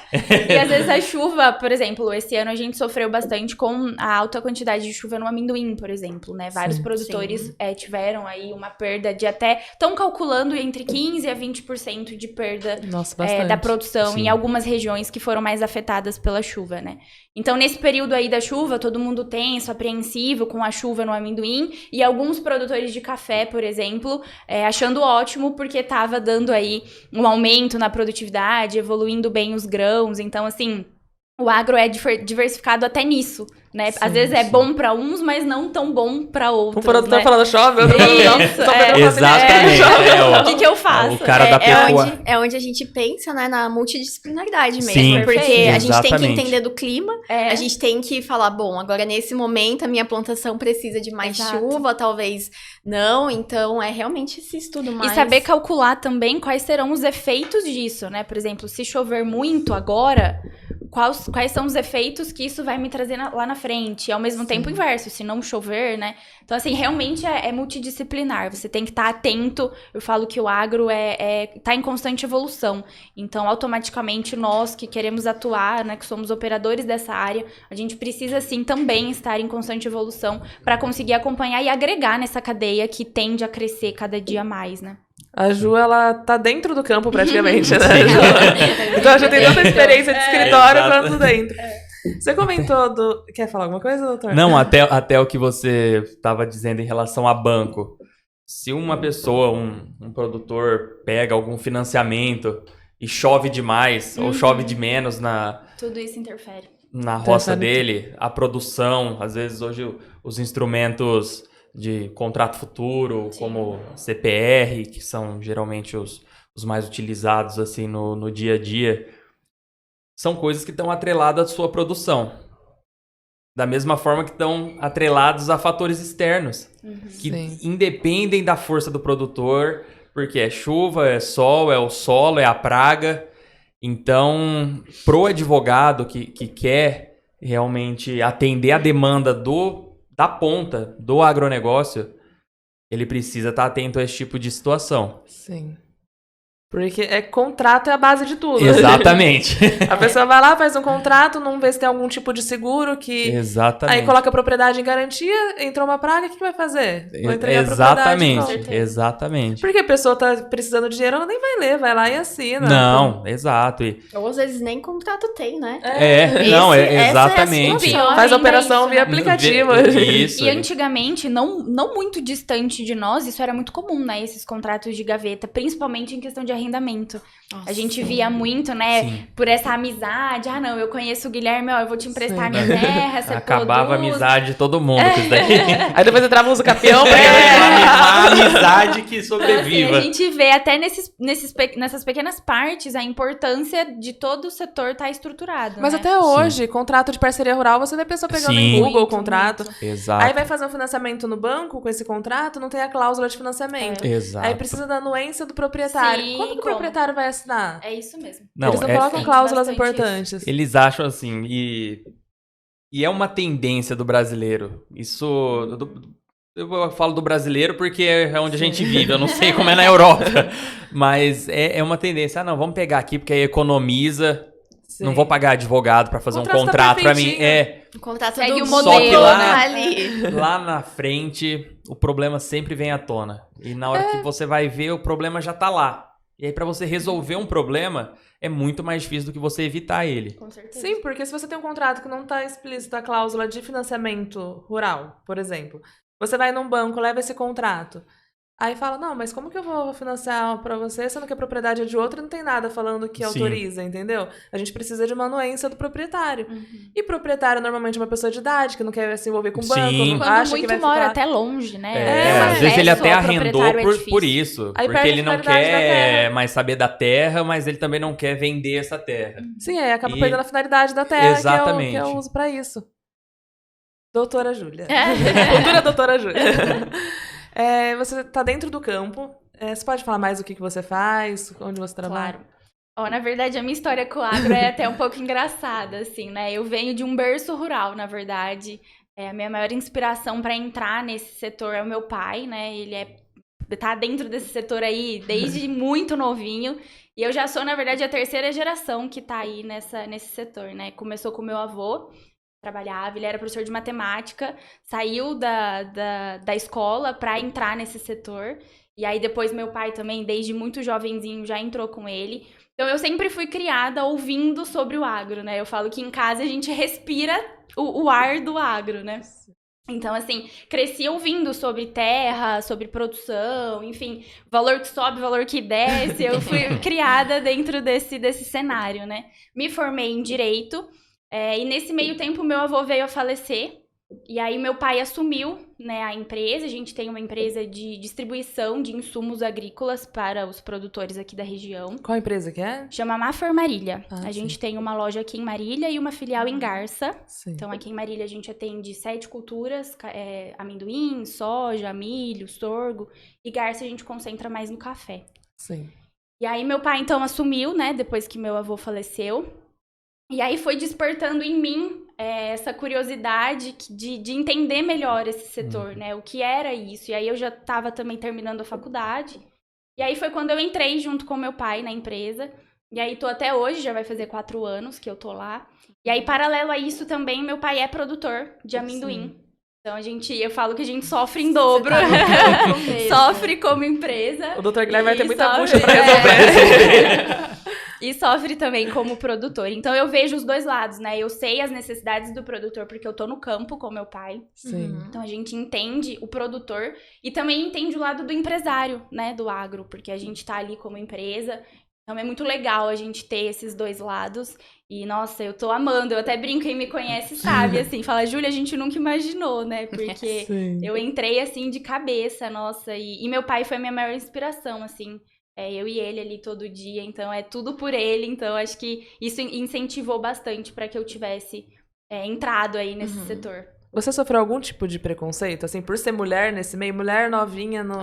S3: E às vezes a chuva, por exemplo, esse ano a gente sofreu bastante com a alta quantidade de chuva no amendoim, por exemplo, né? Vários produtores tiveram aí uma perda de até... Estão calculando entre 15% a 20% de perda da produção em algumas regiões que foram mais afetadas pela chuva, né? Então, nesse período aí da chuva, todo mundo tenso, apreensivo com a chuva no amendoim, e alguns produtores de café, por exemplo, achando ótimo porque estava dando aí um aumento na produtividade, evoluindo bem os grãos. Então, assim, o agro é diversificado até nisso, né?
S1: Sim,
S3: Às vezes é
S2: sim.
S3: bom para uns, mas não tão bom para outros,
S1: Um produtor
S3: né?
S1: falando chove, outro falando
S3: Isso,
S2: Exatamente.
S3: O que eu faço?
S2: O cara da pecuária.
S4: É onde a gente pensa, né, na multidisciplinaridade mesmo.
S2: Sim,
S4: porque a gente tem que
S2: exatamente.
S4: entender do clima, a gente tem que falar, bom, agora nesse momento a minha plantação precisa de mais
S3: Exato.
S4: chuva, talvez não. Então, é realmente esse estudo mais...
S3: E saber calcular também quais serão os efeitos disso, né? Por exemplo, se chover muito agora, quais são os efeitos que isso vai me trazer lá na frente? E ao mesmo tempo inverso, se não chover, né? Então, assim, realmente é multidisciplinar. Você tem que estar atento. Eu falo que o agro tá em constante evolução. Então, automaticamente, nós que queremos atuar, né, que somos operadores dessa área, a gente precisa, sim, também estar em constante evolução para conseguir acompanhar e agregar nessa cadeia que tende a crescer cada dia mais, né?
S1: A Ju, ela tá dentro do campo praticamente, né? Ju? Então, a Ju tem tanta experiência de escritório
S2: exato.
S1: quanto dentro. Você comentou do... Quer falar alguma coisa, doutor?
S2: Não, até o que você estava dizendo em relação a banco. Se uma pessoa, um produtor, pega algum financiamento e chove demais ou chove de menos
S3: Tudo isso interfere.
S2: na roça
S1: Interfere
S2: dele, a produção, às vezes hoje os instrumentos de contrato futuro, como CPR, que são geralmente os mais utilizados assim no dia a dia, são coisas que estão atreladas à sua produção. Da mesma forma que estão atrelados a fatores externos, que
S1: Sim.
S2: independem da força do produtor, porque é chuva, é sol, é o solo, é a praga. Então, pro advogado que quer realmente atender a demanda da ponta do agronegócio, ele precisa estar atento a esse tipo de situação.
S1: Sim. Porque contrato é a base de tudo.
S2: Exatamente.
S1: A pessoa vai lá, faz um contrato, não vê se tem algum tipo de seguro que...
S2: Exatamente.
S1: Aí coloca a propriedade em garantia, entrou uma praga, o que vai fazer? Vou entregar a propriedade de volta.
S2: Exatamente. Exatamente.
S1: Porque a pessoa tá precisando de dinheiro, ela nem vai ler, vai lá e assina.
S2: Não, exato.
S4: Ou às vezes nem contrato tem, né?
S2: Exatamente.
S3: Pior
S1: Faz a
S3: ainda
S1: operação
S3: isso,
S1: via
S3: né?
S1: aplicativo.
S2: Isso.
S3: E antigamente, não muito distante de nós, isso era muito comum, né? Esses contratos de gaveta, principalmente em questão de arrendamento.
S4: Nossa,
S3: A gente via muito, né?
S2: Sim.
S3: Por essa amizade. Ah, não, eu conheço o Guilherme, ó, eu vou te emprestar
S1: Sim.
S3: minha terra, você
S2: Acabava a
S3: produz.
S2: amizade de todo mundo com isso daí.
S1: Aí depois entrava uns campeão.
S2: A amizade que
S3: Então,
S2: sobreviva.
S3: assim, a gente vê até nessas pequenas partes a importância de todo o setor estar estruturado.
S1: Mas
S3: né?
S1: até hoje, contrato de parceria rural, você vê pessoa pegando em
S2: Sim.
S1: Google o
S3: Muito,
S1: contrato.
S3: muito.
S2: Exato.
S1: Aí vai fazer um financiamento no banco com esse contrato, não tem a cláusula de financiamento.
S2: Exato.
S1: Aí precisa da anuência do proprietário.
S3: Sim,
S1: Quando que o
S3: como?
S1: proprietário vai assinar?
S3: É isso mesmo.
S2: Não,
S1: Eles não
S2: é-
S1: colocam
S3: Tem
S1: cláusulas
S3: bastante
S1: importantes.
S2: Eles acham assim, e é uma tendência do brasileiro. Isso. Eu falo do brasileiro porque é onde a gente vive, eu não sei como é na Europa. Mas é uma tendência. Ah, não, vamos pegar aqui porque aí economiza.
S1: Sim.
S2: Não vou pagar advogado pra fazer um
S1: Contrato tá
S2: contrato pra mim.
S1: perfeitinho.
S4: O contrato
S3: Segue
S4: do
S3: o
S2: Só que
S3: modelo,
S2: lá,
S3: né?
S4: ali.
S2: lá na frente, o problema sempre vem à tona. E na hora que você vai ver, o problema já tá lá. E aí, pra você resolver um problema, é muito mais difícil do que você evitar ele.
S3: Com certeza.
S1: Sim, porque se você tem um contrato que não está explícita a cláusula de financiamento rural, por exemplo, você vai num banco, leva esse contrato, aí fala, não, mas como que eu vou financiar para você, sendo que a propriedade é de outro e não tem nada falando que
S2: Sim.
S1: autoriza, entendeu? A gente precisa de uma anuência do proprietário.
S3: Uhum.
S1: E proprietário normalmente é uma pessoa de idade, que não quer se envolver com o
S2: Sim.
S1: banco, não
S3: Quando
S1: acha que
S3: muito
S1: vai
S3: mora
S1: ficar...
S3: até longe, né?
S1: É,
S3: O
S2: às vezes ele
S3: acesso
S2: até
S3: ao
S2: arrendou
S3: proprietário é
S2: por
S3: difícil.
S2: isso.
S1: Aí
S2: Porque
S1: perde
S2: ele
S1: a
S2: não
S1: finalidade da
S2: quer
S1: terra.
S2: mais saber da terra, mas ele também não quer vender essa terra.
S1: Sim, aí acaba
S2: E-
S1: perdendo a finalidade da terra,
S2: Exatamente.
S1: que eu uso para isso. Doutora Júlia.
S3: É.
S1: Futura doutora Júlia. Você está dentro do campo. Você pode falar mais do que você faz, onde você trabalha?
S3: Claro. Ó, na verdade, a minha história com o agro é até um pouco engraçada, assim, né? Eu venho de um berço rural, na verdade. A minha maior inspiração para entrar nesse setor é o meu pai, né? Ele tá dentro desse setor aí desde muito novinho. E eu já sou, na verdade, a terceira geração que tá aí nesse setor, né? Começou com o meu avô, trabalhava, ele era professor de matemática, saiu da escola para entrar nesse setor. E aí depois meu pai também, desde muito jovenzinho, já entrou com ele. Então eu sempre fui criada ouvindo sobre o agro, né? Eu falo que em casa a gente respira o ar do agro, né? Então, assim, cresci ouvindo sobre terra, sobre produção, enfim, valor que sobe, valor que desce. Eu fui criada dentro desse cenário, né? Me formei em Direito. E nesse meio tempo, meu avô veio a falecer. E aí, meu pai assumiu, né, a empresa. A gente tem uma empresa de distribuição de insumos agrícolas para os produtores aqui da região.
S1: Qual empresa que é?
S3: Chama Mafor Marília.
S1: Ah,
S3: a gente
S1: sim.
S3: tem uma loja aqui em Marília e uma filial em Garça.
S1: Sim.
S3: Então, aqui em Marília, a gente atende 7 culturas, amendoim, soja, milho, sorgo. E Garça, a gente concentra mais no café.
S1: Sim.
S3: E aí, meu pai, então, assumiu, né, depois que meu avô faleceu. E aí, foi despertando em mim essa curiosidade de entender melhor esse setor, né, o que era isso. E aí, eu já estava também terminando a faculdade. E aí, foi quando eu entrei junto com meu pai na empresa. E aí, tô até hoje, já vai fazer 4 anos que eu tô lá. E aí, paralelo a isso também, meu pai é produtor de amendoim.
S1: Sim.
S3: Então, eu falo que a gente sofre em dobro. Sofre como empresa.
S1: O Dr. Guilherme vai ter muita
S3: sofre-
S1: bucha pra resolver.
S3: E sofre também como produtor. Então, eu vejo os dois lados, né? Eu sei as necessidades do produtor, porque eu tô no campo com meu pai.
S1: Sim.
S3: Então, a gente entende o produtor e também entende o lado do empresário, né? Do agro, porque a gente tá ali como empresa. Então, é muito legal a gente ter esses dois lados. E, nossa, eu tô amando. Eu até brinco, quem me conhece sabe, assim. Fala, Júlia, a gente nunca imaginou, né? Porque
S1: Sim.
S3: eu entrei, assim, de cabeça, nossa. E meu pai foi a minha maior inspiração, assim. Eu e ele ali todo dia. Então, é tudo por ele. Então, acho que isso incentivou bastante para que eu tivesse entrado aí nesse setor.
S1: Você sofreu algum tipo de preconceito, assim, por ser mulher nesse meio, mulher novinha no...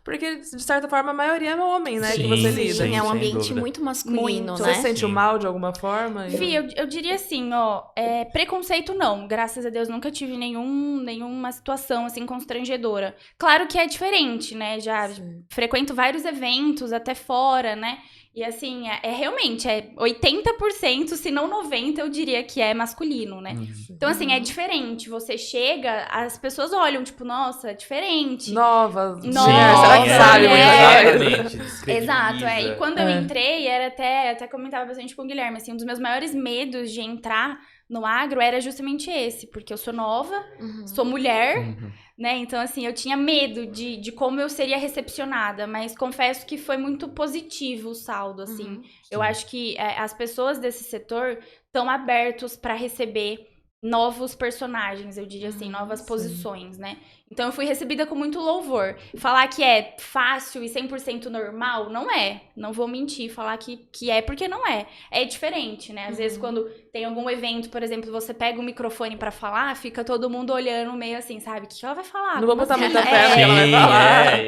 S1: Porque, de certa forma, a maioria é homem, né, que
S2: Sim,
S1: você
S2: sim,
S1: lida.
S2: sim.
S4: É um
S2: sem
S4: ambiente
S2: dúvida.
S4: muito masculino,
S3: Muito.
S1: Você
S4: né?
S1: se sentiu
S2: Sim.
S1: mal de alguma forma?
S3: Vi, eu diria assim, ó, preconceito não, graças a Deus nunca tive nenhuma situação, assim, constrangedora. Claro que é diferente, né, já
S1: Sim.
S3: frequento vários eventos, até fora, né, e assim, realmente, 80%, se não 90%, eu diria que é masculino, né. Então, assim, é diferente, você chega, as pessoas olham, tipo, nossa, é diferente.
S1: Nova.
S3: Nova,
S1: Será que sabe
S2: Exatamente.
S3: Exato, E quando eu
S1: É.
S3: entrei, era até comentava bastante com o Guilherme, assim, um dos meus maiores medos de entrar no agro era justamente esse, porque eu sou nova, sou mulher, né, então assim, eu tinha medo de como eu seria recepcionada, mas confesso que foi muito positivo o saldo, assim. Eu acho que as pessoas desse setor estão abertos para receber novos personagens, eu diria assim, novas posições, né? Então eu fui recebida com muito louvor. Falar que é fácil e 100% normal, não é. Não vou mentir, falar que é porque não é. É diferente, né? Às vezes quando tem algum evento, por exemplo, você pega o microfone pra falar, fica todo mundo olhando meio assim, sabe? O que ela vai falar?
S1: Não vou
S3: Como
S1: botar
S3: assim?
S1: muita fé no que ela vai
S2: Sim,
S1: falar.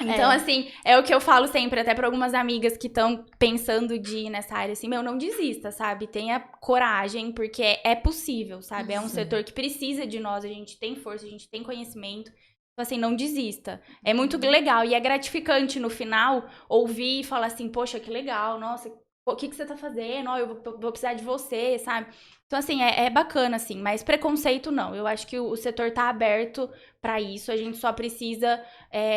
S3: Então, assim, é o que eu falo sempre, até pra algumas amigas que estão pensando de ir nessa área, assim, não desista, sabe? Tenha coragem, porque é possível, sabe? É um setor que precisa de nós, a gente tem força, a gente tem conhecimento. Então, assim, não desista. É muito legal e é gratificante no final ouvir e falar assim, poxa, que legal, nossa, o que você tá fazendo? Ó, eu vou precisar de você, sabe? Então, assim, é bacana, assim, mas preconceito não. Eu acho que o setor tá aberto pra isso, a gente só precisa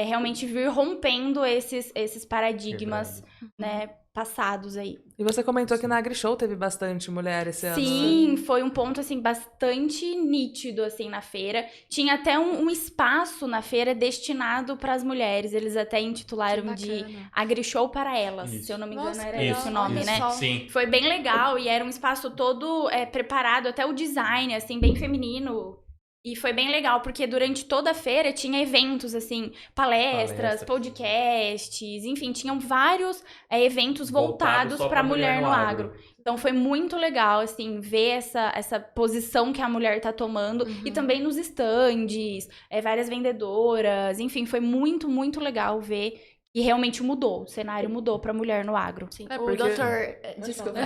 S3: realmente vir rompendo esses paradigmas, né, passados aí.
S1: E você comentou que na AgriShow teve bastante mulher esse ano.
S3: Sim, foi um ponto, assim, bastante nítido, assim, na feira. Tinha até um espaço na feira destinado para as mulheres. Eles até intitularam de AgriShow para elas.
S2: Isso.
S3: Se eu não me engano,
S4: Nossa,
S3: era
S4: que
S3: esse o nome,
S2: isso.
S3: né?
S2: Sim.
S3: Foi bem legal e era um espaço todo preparado, até o design, assim, bem feminino. E foi bem legal, porque durante toda a feira tinha eventos, assim, palestras, podcasts, enfim, tinham vários eventos voltados
S2: só
S3: para
S2: pra
S3: mulher no agro. Então foi muito legal, assim, ver essa posição que a mulher tá tomando. E também nos estandes, várias vendedoras, enfim, foi muito, muito legal ver. E realmente mudou, o cenário mudou pra mulher no agro.
S4: Sim.
S1: É
S4: O
S1: porque-
S4: doutor... Desculpa.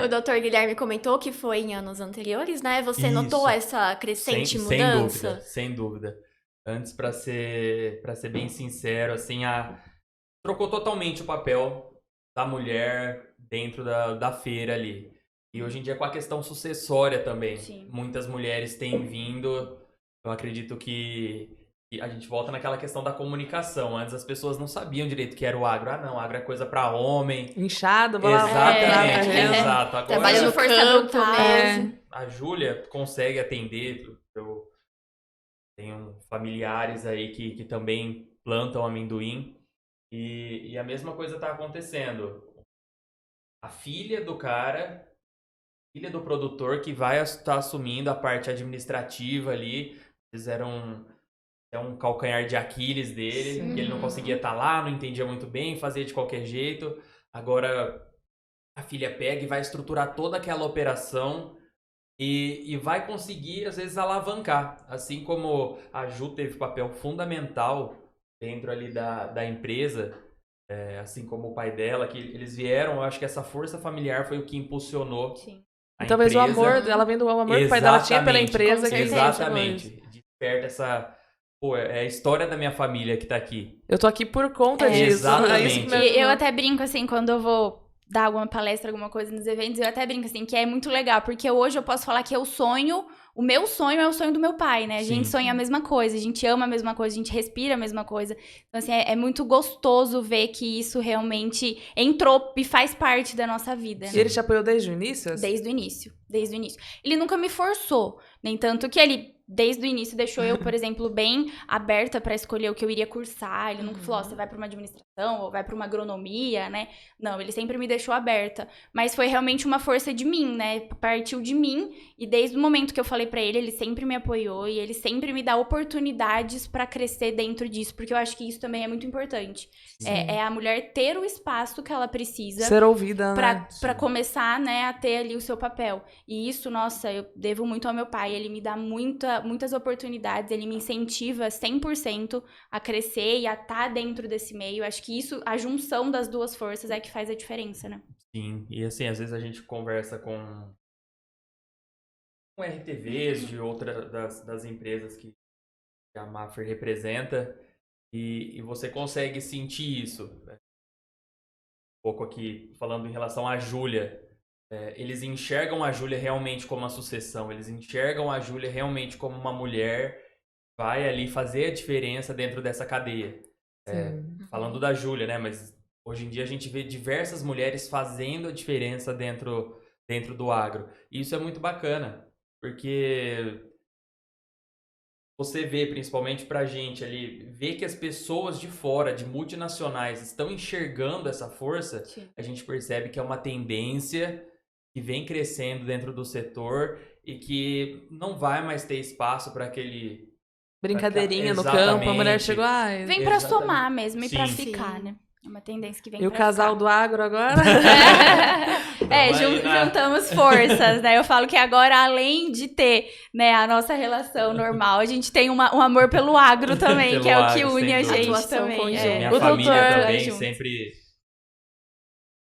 S4: O doutor Guilherme comentou que foi em anos anteriores, né? Você
S2: Isso.
S4: notou essa crescente mudança?
S2: Sem dúvida. Antes, pra ser bem sincero, assim, trocou totalmente o papel da mulher dentro da feira ali. E hoje em dia com a questão sucessória também.
S3: Sim.
S2: Muitas mulheres têm vindo. Eu acredito que a gente volta naquela questão da comunicação. Antes as pessoas não sabiam direito o que era o agro. Ah, não, agro é coisa pra homem.
S1: Inchado, vou lá.
S2: Exatamente,
S1: terreno.
S2: exato. Agora,
S4: Trabalha no
S3: força
S4: campo
S3: brutal.
S4: mesmo.
S2: a Júlia consegue atender. Eu tenho familiares aí que também plantam amendoim. E a mesma coisa tá acontecendo. A filha do cara filha do produtor que vai estar assumindo a parte administrativa ali. Eles eram um calcanhar de Aquiles dele, que ele não conseguia estar lá, não entendia muito bem, fazia de qualquer jeito. Agora a filha pega e vai estruturar toda aquela operação e vai conseguir, às vezes, alavancar. Assim como a Ju teve papel fundamental dentro ali da empresa, assim como o pai dela, que eles vieram, eu acho que essa força familiar foi o que impulsionou a
S1: talvez
S2: empresa.
S1: o amor, ela vendo o amor que o pai dela tinha pela empresa.
S2: Exatamente. Desperta essa... Pô, é a história da minha família que tá aqui.
S1: Eu tô aqui por conta disso.
S2: Exatamente.
S3: E eu até brinco, assim, quando eu vou dar alguma palestra, alguma coisa nos eventos, eu até brinco, assim, que é muito legal, porque hoje eu posso falar que o meu sonho é o sonho do meu pai, né? A gente sonha a mesma coisa, a gente ama a mesma coisa, a gente respira a mesma coisa. Então, assim, é muito gostoso ver que isso realmente entrou e faz parte da nossa vida.
S1: E ele te apoiou desde o início?
S3: Desde o início. Ele nunca me forçou, nem tanto que ele, desde o início, deixou eu, por exemplo, bem aberta para escolher o que eu iria cursar. Ele nunca falou, você vai para uma administração ou vai para uma agronomia, né? Não, ele sempre me deixou aberta. Mas foi realmente uma força de mim, né? Partiu de mim e desde o momento que eu falei para ele sempre me apoiou e ele sempre me dá oportunidades para crescer dentro disso, porque eu acho que isso também é muito importante. É a mulher ter o espaço que ela precisa.
S1: Ser ouvida, né?
S3: Pra começar, né, a ter ali o seu papel. E isso, nossa, eu devo muito ao meu pai. Ele me dá muitas oportunidades, ele me incentiva 100% a crescer e a estar dentro desse meio. Acho que isso, a junção das duas forças é que faz a diferença, né?
S2: Sim, e assim, às vezes a gente conversa com RTVs de outras das empresas que a Maffer representa e você consegue sentir isso. Um pouco aqui, falando em relação à Júlia. Eles enxergam a Júlia realmente como uma sucessão, eles enxergam a Júlia realmente como uma mulher que vai ali fazer a diferença dentro dessa cadeia. Falando da Júlia, né? Mas hoje em dia a gente vê diversas mulheres fazendo a diferença dentro do agro. E isso é muito bacana, porque você vê, principalmente pra gente ali, vê que as pessoas de fora, de multinacionais, estão enxergando essa força, a gente percebe que é uma tendência que vem crescendo dentro do setor e que não vai mais ter espaço para aquele...
S1: Brincadeirinha no campo, a mulher chegou...
S3: Vem pra somar mesmo e pra ficar, né? É uma tendência que vem pra
S1: ficar. E o casal do agro agora?
S3: Juntamos forças, né? Eu falo que agora, além de ter, né, a nossa relação normal, a gente tem um amor pelo agro também, que é o que une a gente também.
S2: Minha família também sempre...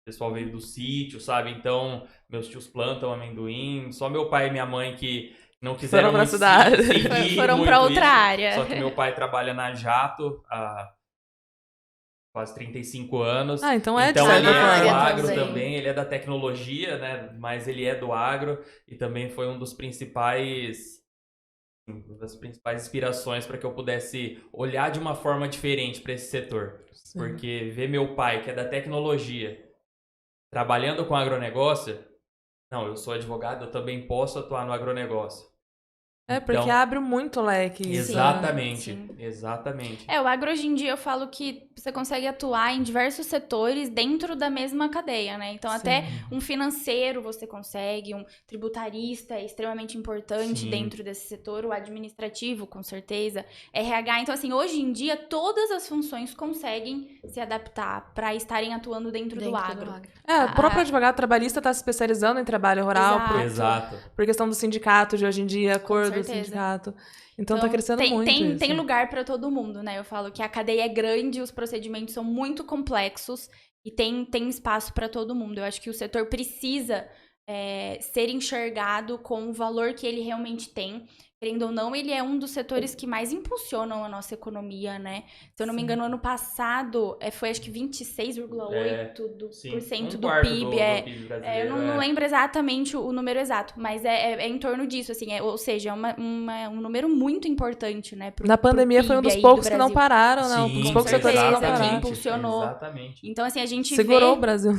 S2: O pessoal veio do sítio, sabe? Então, meus tios plantam amendoim. Só meu pai e minha mãe que não quiseram
S1: pra cidade.
S3: Foram pra outra área.
S2: Só que meu pai trabalha na Jato há quase 35 anos.
S1: Então é
S2: então
S1: de
S2: ele é
S1: forma.
S2: do agro também. Ele é da tecnologia, né? Mas ele é do agro e também foi das principais inspirações para que eu pudesse olhar de uma forma diferente para esse setor. Sim. Porque ver meu pai, que é da tecnologia, trabalhando com agronegócio, não, eu sou advogado, eu também posso atuar no agronegócio.
S1: Porque então, abre muito leque.
S2: Exatamente,
S3: sim.
S2: Exatamente.
S3: O agro hoje em dia eu falo que você consegue atuar em diversos setores dentro da mesma cadeia, né? Então até um financeiro você consegue, um tributarista é extremamente importante dentro desse setor, o administrativo com certeza, RH. Então assim, hoje em dia todas as funções conseguem se adaptar para estarem atuando dentro do agro.
S1: O próprio advogado trabalhista está se especializando em trabalho rural.
S2: Exato.
S1: Por questão do sindicato de hoje em dia, acordo do sindicato. Então tá crescendo muito.
S3: Tem lugar para todo mundo, né? Eu falo que a cadeia é grande, os procedimentos são muito complexos e tem espaço para todo mundo. Eu acho que o setor precisa ser enxergado com o valor que ele realmente tem. Querendo ou não, ele é um dos setores que mais impulsionam a nossa economia, né? Se eu não me engano, ano passado foi acho que 26,8% do PIB.
S2: Do PIB brasileiro,
S3: eu não lembro exatamente o número exato, mas é em torno disso, assim. Ou seja, é um número muito importante, né?
S1: Na pandemia foi um dos poucos que não pararam, né? Um dos poucos setores que não pararam.
S3: Que impulsionou.
S2: Exatamente.
S3: Então, assim, a gente
S1: segurou o Brasil.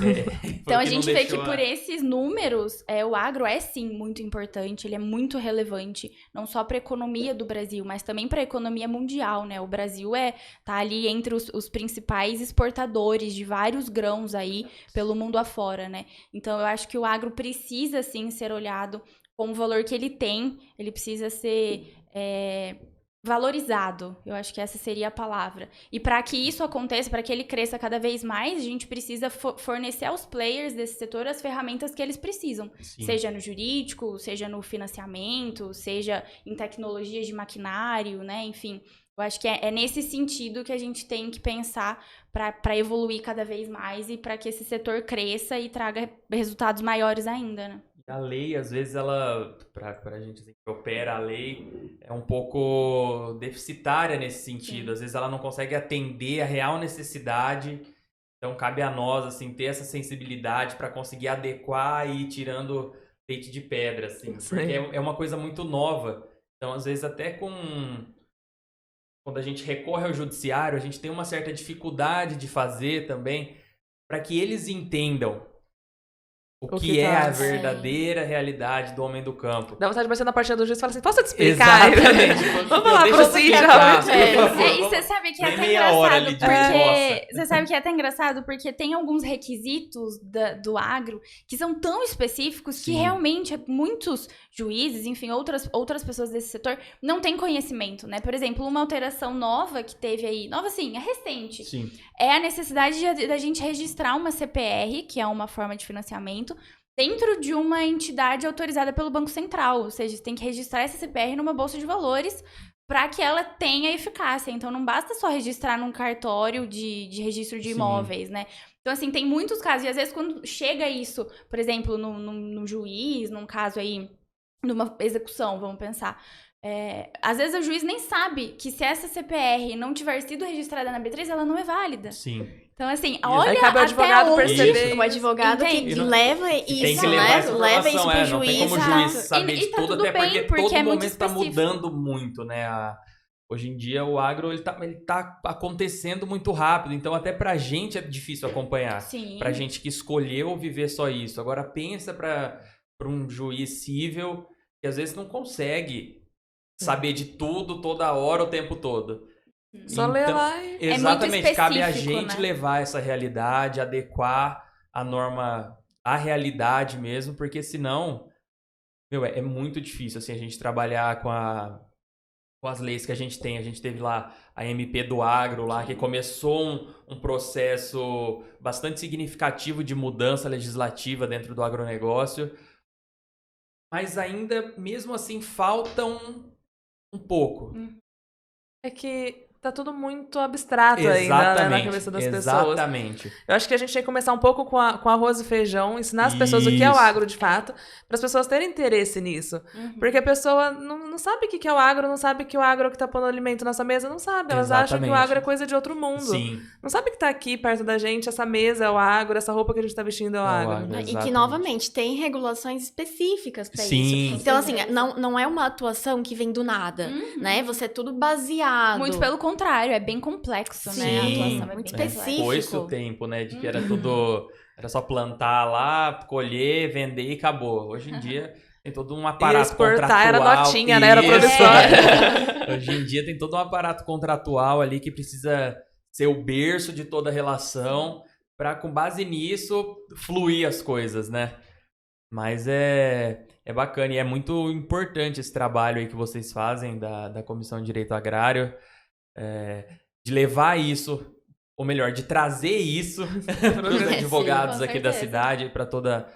S3: Então, a gente vê que por esses números, o agro é, sim, muito importante. Ele é muito relevante. Não só para a economia do Brasil, mas também para a economia mundial, né? O Brasil tá ali entre os principais exportadores de vários grãos aí pelo mundo afora, né? Então, eu acho que o agro precisa, sim, ser olhado com o valor que ele tem, ele precisa ser valorizado, eu acho que essa seria a palavra. E para que isso aconteça, para que ele cresça cada vez mais, a gente precisa fornecer aos players desse setor as ferramentas que eles precisam. Sim. Seja no jurídico, seja no financiamento, seja em tecnologias de maquinário, né? Enfim, eu acho que é nesse sentido que a gente tem que pensar para evoluir cada vez mais e para que esse setor cresça e traga resultados maiores ainda, né?
S2: A lei, às vezes, ela, pra gente assim, que opera a lei, é um pouco deficitária nesse sentido. Sim. Às vezes ela não consegue atender a real necessidade. Então, cabe a nós, assim, ter essa sensibilidade para conseguir adequar e ir tirando leite de pedra, assim. Porque é uma coisa muito nova. Então, às vezes, até quando a gente recorre ao judiciário, a gente tem uma certa dificuldade de fazer também para que eles entendam o que é a verdadeira realidade do homem do campo.
S1: Dá vontade de bater na portinha do juiz e falar assim, posso te explicar?
S2: Exatamente.
S1: Vamos lá, procedure.
S3: E você sabe que é até engraçado, porque... Você sabe que é até engraçado, porque tem alguns requisitos do agro que são tão específicos. Sim. Que realmente muitos juízes, enfim, outras pessoas desse setor não têm conhecimento, né? Por exemplo, uma alteração nova que teve aí, nova assim, é recente. Sim. É a necessidade da gente registrar uma CPR, que é uma forma de financiamento, dentro de uma entidade autorizada pelo Banco Central. Ou seja, você tem que registrar essa CPR numa bolsa de valores para que ela tenha eficácia. Então, não basta só registrar num cartório de registro de imóveis, né? Então, assim, tem muitos casos. E, às vezes, quando chega isso, por exemplo, num juiz, num caso aí, numa execução, vamos pensar... às vezes, o juiz nem sabe que se essa CPR não tiver sido registrada na B3, ela não é válida.
S2: Sim.
S3: Então, assim, olha
S1: até o advogado perceber.
S4: O advogado que leva isso, leva isso pro juiz.
S2: Não tem como o juiz saber de
S3: tá
S2: tudo, até
S3: bem,
S2: porque todo
S3: é
S2: momento está mudando muito, né? Hoje em dia, o agro ele tá acontecendo muito rápido, então até pra gente é difícil acompanhar.
S3: Sim.
S2: Pra gente que escolheu viver só isso. Agora, pensa pra um juiz cível que às vezes não consegue saber de tudo, toda hora, o tempo todo.
S1: Só ler lá e...
S2: Exatamente, cabe a gente levar essa realidade, adequar a norma à realidade mesmo, porque senão, é muito difícil assim, a gente trabalhar com as leis que a gente tem. A gente teve lá a MP do Agro, lá, que começou um processo bastante significativo de mudança legislativa dentro do agronegócio, mas ainda, mesmo assim, falta um pouco.
S1: É que tá tudo muito abstrato ainda, né, na cabeça das pessoas.
S2: Exatamente.
S1: Eu acho que a gente tem que começar um pouco com arroz e feijão, ensinar as pessoas o que é o agro de fato, para as pessoas terem interesse nisso. Porque a pessoa não sabe o que é o agro, não sabe que o agro é o que tá pondo alimento na nossa mesa, não sabe. Elas acham que o agro é coisa de outro mundo.
S2: Sim.
S1: Não sabe que tá aqui perto da gente, essa mesa é o agro, essa roupa que a gente tá vestindo é o agro.
S4: E que, novamente, tem regulações específicas para isso. Então, assim, não é uma atuação que vem do nada, né? Você é tudo baseado.
S3: Muito pelo contrário, é bem complexo, né? A atuação é
S4: muito específico.
S2: Foi esse o tempo, né? De que era tudo... Era só plantar lá, colher, vender e acabou. Hoje em dia tem todo um aparato contratual.
S1: Era notinha, né? Era produção.
S2: Hoje em dia tem todo um aparato contratual ali que precisa ser o berço de toda a relação para, com base nisso, fluir as coisas, né? Mas é bacana e é muito importante esse trabalho aí que vocês fazem da Comissão de Direito Agrário, de levar isso, ou melhor, de trazer isso para os advogados aqui da cidade, para toda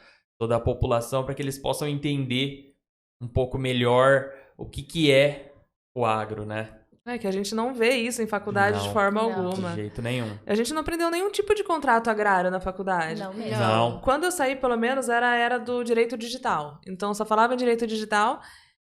S2: a população, para que eles possam entender um pouco melhor o que é o agro, né?
S1: É que a gente não vê isso em faculdade de forma alguma.
S2: De jeito nenhum.
S1: A gente não aprendeu nenhum tipo de contrato agrário na faculdade.
S2: Não.
S1: Quando eu saí, pelo menos, era do direito digital. Então, só falava em direito digital.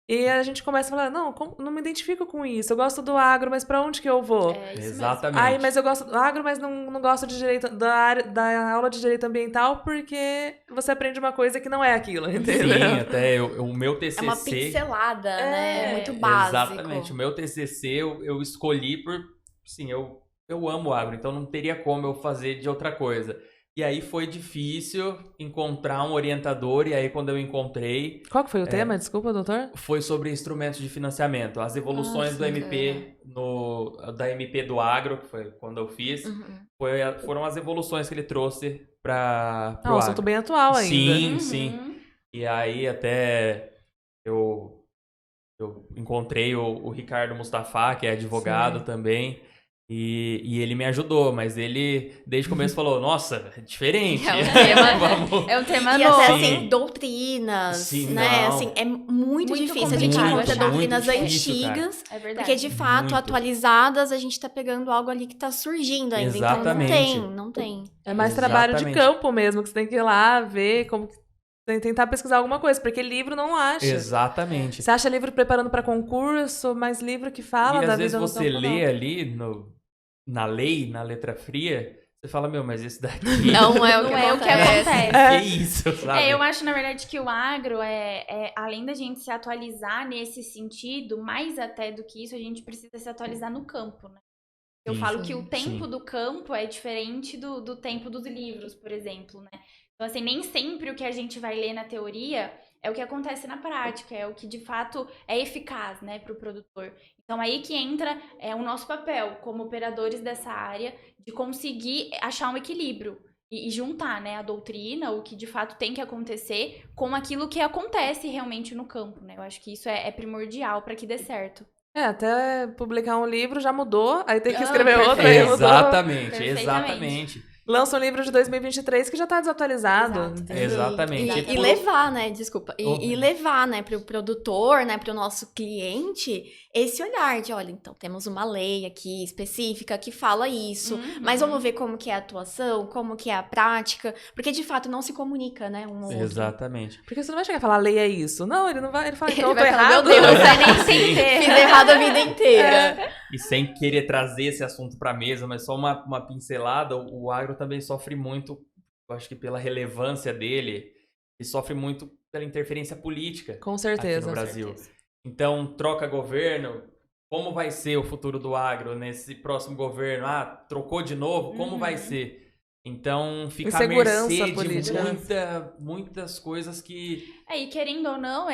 S1: E a gente começa a falar, não me identifico com isso. Eu gosto do agro, mas pra onde que eu vou?
S2: Exatamente.
S1: Mas eu gosto do agro, mas não gosto de direito da aula de direito ambiental, porque você aprende uma coisa que não é aquilo, entendeu?
S2: Sim, até o meu TCC...
S4: É uma pincelada, né? É muito básico.
S2: Exatamente. O meu TCC eu escolhi por... Sim, eu amo o agro, então não teria como eu fazer de outra coisa. E aí foi difícil encontrar um orientador, e aí quando eu encontrei,
S1: Qual que foi o tema? Desculpa, doutor.
S2: foi sobre instrumentos de financiamento. As evoluções do MP, da MP do agro, que foi quando eu fiz, foram as evoluções que ele trouxe para
S1: Um assunto bem atual ainda.
S2: Sim, sim. E aí até eu encontrei o Ricardo Mustafa, que é advogado também. E ele me ajudou, mas ele, desde o começo, falou, nossa, é diferente.
S3: É um tema
S4: E
S3: novo.
S4: até, assim, doutrinas,
S2: Sim,
S4: né?
S2: não.
S4: Assim, é muito difícil. A
S3: complicado,
S4: gente encontra
S3: muito
S4: doutrinas
S2: difícil,
S4: antigas,
S3: É verdade.
S4: porque, de fato,
S2: Muito.
S4: atualizadas, a gente tá pegando algo ali que tá surgindo ainda.
S2: Exatamente.
S4: Então, não tem.
S1: É mais trabalho de
S2: Exatamente.
S1: campo mesmo, que você tem que ir lá ver como que... Tentar pesquisar alguma coisa, porque livro não acha.
S2: Exatamente.
S1: Você acha livro preparando para concurso, mas livro que fala
S2: E
S1: da
S2: às vezes
S1: vida no
S2: você
S1: campo,
S2: lê
S1: não.
S2: ali na lei, na letra fria, você fala, meu, mas esse daqui...
S4: Não é o que
S3: Não é o que
S4: acontece.
S3: acontece.
S2: Que isso, sabe?
S3: Eu acho, na verdade, que o agro além da gente se atualizar nesse sentido, mais até do que isso, a gente precisa se atualizar no campo, né? Eu
S2: Sim,
S3: falo que o tempo
S2: sim.
S3: do campo é diferente do tempo dos livros, por exemplo, né? Então, assim, nem sempre o que a gente vai ler na teoria é o que acontece na prática, é o que de fato é eficaz, né, para o produtor. Então, aí que entra o nosso papel como operadores dessa área de conseguir achar um equilíbrio e juntar, né, a doutrina, o que de fato tem que acontecer, com aquilo que acontece realmente no campo, né? Eu acho que isso é primordial para que dê certo.
S1: Até publicar um livro já mudou, aí tem que escrever outro, aí mudou.
S2: Exatamente,
S3: Perfeitamente.
S2: exatamente.
S1: Lança um livro de 2023 que já tá desatualizado.
S3: Exato.
S1: entendeu?
S2: Exatamente.
S4: E levar, né? Desculpa.
S2: Oh,
S4: E levar, né, pro produtor, né, pro nosso cliente, esse olhar de, olha, então temos uma lei aqui específica que fala isso, mas vamos ver como que é a atuação, como que é a prática, porque de fato não se comunica, né, um ao outro.
S2: Exatamente.
S1: Porque você não vai chegar e falar, lei é isso. Não, ele não vai. Ele fala, então eu tô
S4: vai falar,
S1: errado.
S4: meu Deus,
S3: Não vai nem
S2: Sim.
S3: entender.
S4: Fiz errado a vida inteira.
S2: E sem querer trazer esse assunto para a mesa, mas só uma pincelada, o agro também sofre muito, eu acho que pela relevância dele, e sofre muito pela interferência política
S1: Com
S2: aqui
S1: certeza.
S2: no Brasil. Então, troca governo, como vai ser o futuro do agro nesse próximo governo? Ah, trocou de novo, como vai ser? Então, fica à
S1: Insegurança
S2: mercê de
S1: política, né?
S2: muitas coisas que...
S3: E querendo ou não,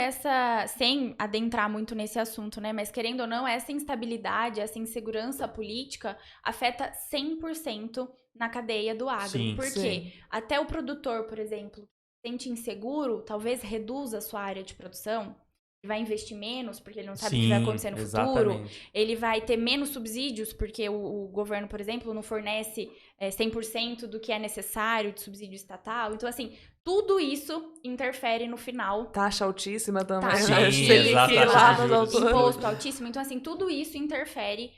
S3: sem adentrar muito nesse assunto, né? Mas querendo ou não, essa instabilidade, essa insegurança política afeta 100% na cadeia do agro.
S2: Sim.
S3: Por
S1: Sim.
S3: quê? Até o produtor, por exemplo, se sente inseguro, talvez reduza a sua área de produção, vai investir menos, porque ele não sabe o que vai acontecer no futuro.
S2: exatamente.
S3: Ele vai ter menos subsídios, porque o governo, por exemplo, não fornece 100% do que é necessário de subsídio estatal. Então, assim, tudo isso interfere no final.
S1: Taxa altíssima também.
S3: Taxa
S1: né?
S3: altíssima,
S1: Selic lá
S2: taxa
S1: nos
S2: de
S1: altos-
S2: juros.
S3: Imposto altíssimo. Então, assim, tudo isso interfere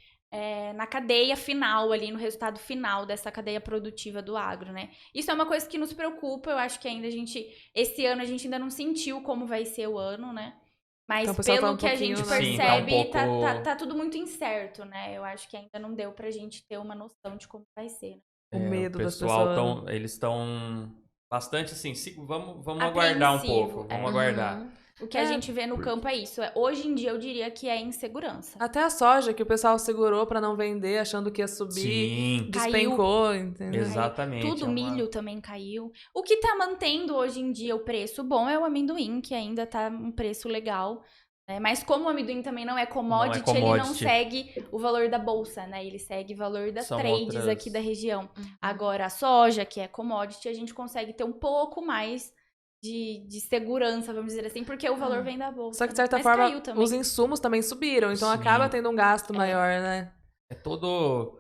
S3: na cadeia final ali, no resultado final dessa cadeia produtiva do agro, né? Isso é uma coisa que nos preocupa. Eu acho que ainda esse ano a gente ainda não sentiu como vai ser o ano, né? Mas
S1: Então, o pessoal
S3: pelo
S1: tá um
S3: que a
S1: pouquinho,
S3: gente
S1: né?
S2: Sim,
S3: percebe,
S2: tá um pouco-
S3: tá tudo muito incerto, né? Eu acho que ainda não deu pra gente ter uma noção de como vai ser. Né?
S1: O medo
S2: o
S1: das
S2: pessoal
S1: pessoas.
S2: eles estão bastante assim, vamos aguardar um
S3: Apreensivo,
S2: pouco, vamos aguardar.
S3: O que a gente vê no campo é isso. Hoje em dia eu diria que é insegurança.
S1: Até a soja, que o pessoal segurou pra não vender, achando que ia subir,
S2: Sim,
S1: despencou, entendeu?
S2: exatamente.
S3: Tudo,
S2: é uma-
S3: milho também caiu. O que tá mantendo hoje em dia o preço bom é o amendoim, que ainda tá um preço legal. Né? Mas como o amendoim também não é commodity, ele não
S2: commodity.
S3: segue o valor da bolsa, né? Ele segue o valor das
S2: São
S3: trades
S2: outras-
S3: aqui da região. Agora, a soja, que é commodity, a gente consegue ter um pouco mais de segurança, vamos dizer assim, porque o valor vem da bolsa.
S1: Só que, de certa
S3: Mas
S1: forma,
S3: caiu também.
S1: os insumos também subiram, então
S2: Sim.
S1: acaba tendo um gasto maior, né?
S2: É todo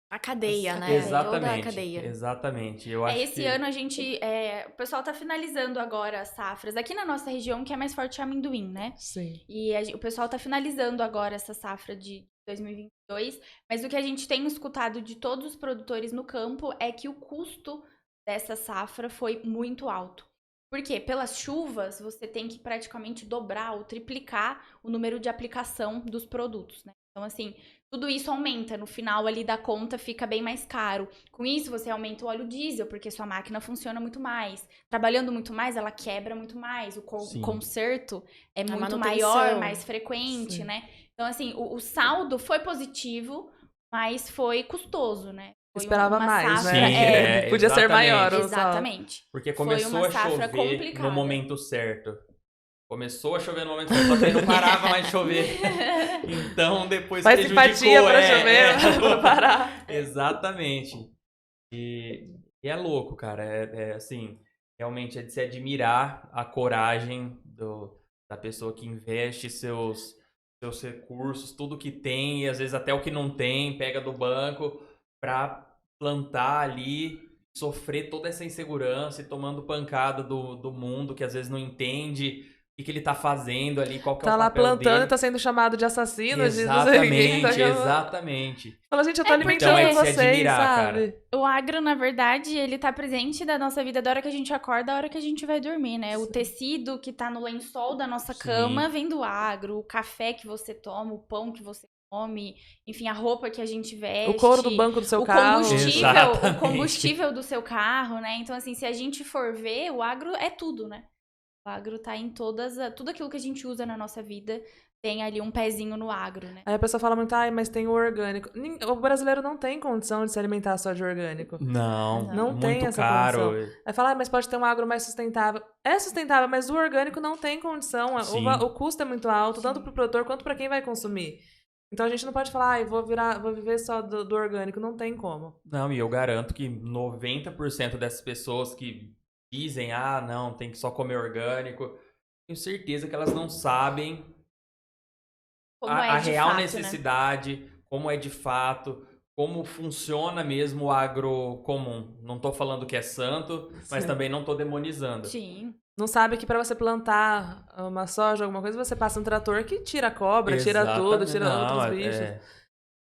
S4: A cadeia, né?
S2: exatamente,
S4: Toda a cadeia.
S2: exatamente. Eu acho
S3: Esse
S2: que
S3: ano a gente. O pessoal tá finalizando agora as safras. Aqui na nossa região, que é mais forte é amendoim, né?
S1: Sim.
S3: E o pessoal tá finalizando agora essa safra de 2022. Mas o que a gente tem escutado de todos os produtores no campo é que o custo dessa safra foi muito alto. Por quê? Pelas chuvas, você tem que praticamente dobrar ou triplicar o número de aplicação dos produtos, né? Então, assim, tudo isso aumenta. No final ali da conta fica bem mais caro. Com isso, você aumenta o óleo diesel, porque sua máquina funciona muito mais. Trabalhando muito mais, ela quebra muito mais. O
S2: Sim.
S3: conserto é muito
S4: manutenção.
S3: maior, mais frequente,
S1: Sim.
S3: né? Então, assim, o saldo foi positivo, mas foi custoso, né?
S1: Esperava
S3: uma
S1: mais,
S3: safra,
S1: né?
S2: Sim,
S1: Podia ser
S2: exatamente.
S1: maior.
S3: Exatamente.
S2: Porque
S3: Foi
S2: começou
S3: uma
S2: a
S3: safra
S2: chover
S3: complicada.
S2: no momento certo. Começou a chover no momento certo, só que aí não parava mais de chover. Então, depois
S1: Faz
S2: prejudicou.
S1: simpatia pra chover, pra parar.
S2: Exatamente. E é louco, cara. Assim, realmente é de se admirar a coragem da pessoa que investe seus recursos, tudo que tem, e às vezes até o que não tem, pega do banco pra plantar ali, sofrer toda essa insegurança e tomando pancada do mundo que às vezes não entende o que ele tá fazendo ali, qual que é
S1: Tá
S2: o
S1: lá
S2: papel
S1: plantando e
S2: dele.
S1: tá sendo chamado de assassino, de não sei o quê.
S2: Exatamente, exatamente.
S1: Fala, gente, eu tô
S3: É
S1: alimentando
S2: porque- Então é de se
S1: vocês,
S2: admirar,
S1: sabe?
S3: O agro, na verdade, ele tá presente da nossa vida da hora que a gente acorda, da hora que a gente vai dormir, né? O tecido que tá no lençol da nossa
S2: Sim.
S3: cama vem do agro, o café que você toma, o pão que você come, enfim, a roupa que a gente veste.
S1: O couro do banco do seu
S3: o
S1: carro.
S2: Exatamente.
S3: o combustível do seu carro, né? Então, assim, se a gente for ver, o agro é tudo, né? O agro tá em tudo aquilo que a gente usa na nossa vida tem ali um pezinho no agro, né?
S1: Aí a pessoa fala muito, ai, mas tem o orgânico. O brasileiro não tem condição de se alimentar só de orgânico.
S2: Não,
S1: Não
S2: muito
S1: tem essa
S2: caro.
S1: Aí fala, mas pode ter um agro mais sustentável. É sustentável, mas o orgânico não tem condição.
S2: Sim.
S1: O custo é muito alto, tanto pro produtor quanto pra quem vai consumir. Então a gente não pode falar, ai, vou viver só do orgânico. Não tem como.
S2: Não, e eu garanto que 90% dessas pessoas que dizem, não, tem que só comer orgânico, tenho certeza que elas não sabem
S3: Como
S2: a
S3: de
S2: real
S3: fato,
S2: necessidade, como é de fato, como funciona mesmo o agro comum. Não tô falando que é santo, mas
S1: Sim.
S2: também não tô demonizando.
S3: né? Sim.
S1: Não sabe que pra você plantar uma soja, alguma coisa, você passa um trator que tira a cobra, tira tudo,
S2: Exatamente.
S1: tira
S2: Não,
S1: outros bichos.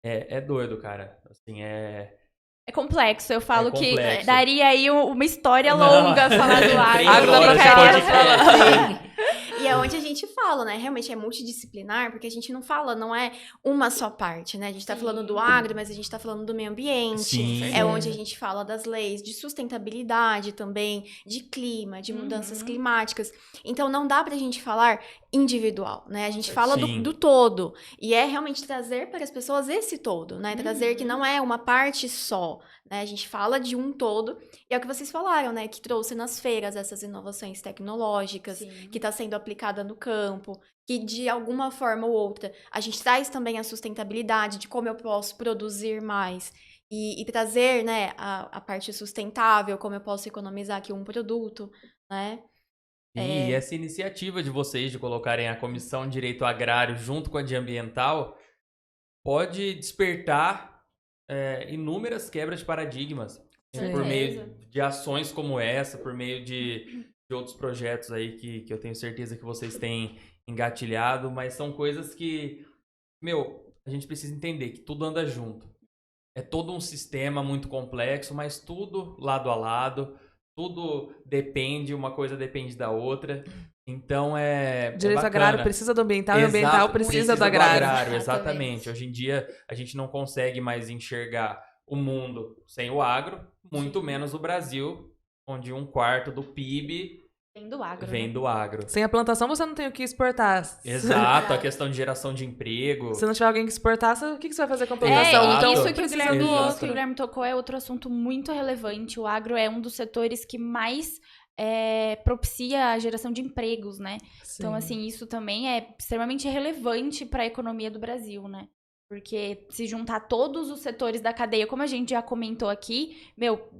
S2: É doido, cara. Assim,
S3: É complexo, eu falo que
S2: complexo.
S3: daria aí uma história
S2: Não,
S3: longa falar do agro.
S2: 3 horas de
S3: Ficaria-
S2: podcast.
S4: E é onde a gente fala, né? Realmente é multidisciplinar, porque a gente não fala, não é uma só parte, né? A gente tá
S3: Sim.
S4: falando do agro, mas a gente tá falando do meio ambiente.
S2: Sim.
S4: É onde a gente fala das leis de sustentabilidade também, de clima, de mudanças climáticas. Então não dá pra gente falar individual, né? A gente fala
S2: Sim.
S4: do todo. E é realmente trazer para as pessoas esse todo, né? Trazer que não é uma parte só, né? A gente fala de um todo. E é o que vocês falaram, né? Que trouxe nas feiras essas inovações tecnológicas,
S3: Sim.
S4: que está sendo aplicada no campo, que de alguma forma ou outra a gente traz também a sustentabilidade de como eu posso produzir mais e trazer, né, a parte sustentável, como eu posso economizar aqui um produto, né?
S2: E essa iniciativa de vocês de colocarem a Comissão de Direito Agrário junto com a de Ambiental pode despertar inúmeras quebras de paradigmas.
S1: Sim.
S2: Por meio de ações como essa, por meio de outros projetos aí que eu tenho certeza que vocês têm engatilhado, mas são coisas que, a gente precisa entender que tudo anda junto. É todo um sistema muito complexo, mas tudo lado a lado, tudo depende, uma coisa depende da outra. Então
S1: Direito
S2: bacana.
S1: agrário precisa do ambiental e o ambiental
S2: Exato,
S1: precisa do agrário.
S2: Exatamente. Hoje em dia, a gente não consegue mais enxergar o mundo sem o agro, muito menos o Brasil, onde 1/4 do PIB
S3: Vem do agro.
S2: vem
S3: né?
S2: do agro.
S1: Sem a plantação você não tem o que exportar.
S2: Exato, a questão de geração de emprego.
S1: Se não tiver alguém que exportar, o que você vai fazer com a
S3: É,
S1: plantação?
S2: Exato.
S1: Então,
S3: isso que o
S1: precisa
S3: Guilherme,
S1: do
S3: isso que
S1: outro.
S3: o Guilherme tocou é outro assunto muito relevante. O agro é um dos setores que mais propicia a geração de empregos, né?
S1: Sim.
S3: Então, assim, isso também é extremamente relevante para a economia do Brasil, né? Porque se juntar todos os setores da cadeia, como a gente já comentou aqui,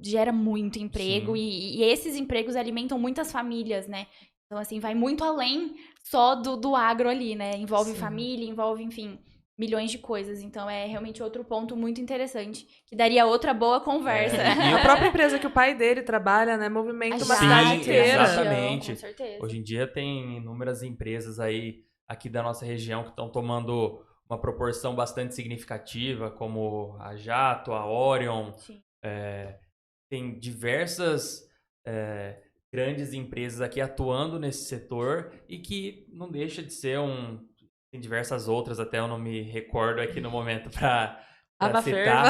S3: gera muito emprego
S2: Sim.
S3: e esses empregos alimentam muitas famílias, né? Então, assim, vai muito além só do agro ali, né? Envolve
S1: Sim.
S3: família, envolve, enfim, milhões de coisas. Então, é realmente outro ponto muito interessante, que daria outra boa conversa.
S2: E
S1: A própria empresa que o pai dele trabalha, né? Movimenta uma
S2: Sim,
S1: cidade inteira.
S2: exatamente.
S3: Com certeza.
S2: Hoje em dia tem inúmeras empresas aí aqui da nossa região que estão tomando uma proporção bastante significativa, como a Jato, a Orion.
S3: Sim.
S2: Tem diversas grandes empresas aqui atuando nesse setor e que não deixa de ser tem diversas outras, até eu não me recordo aqui no momento para
S1: A Maffer.
S2: citar.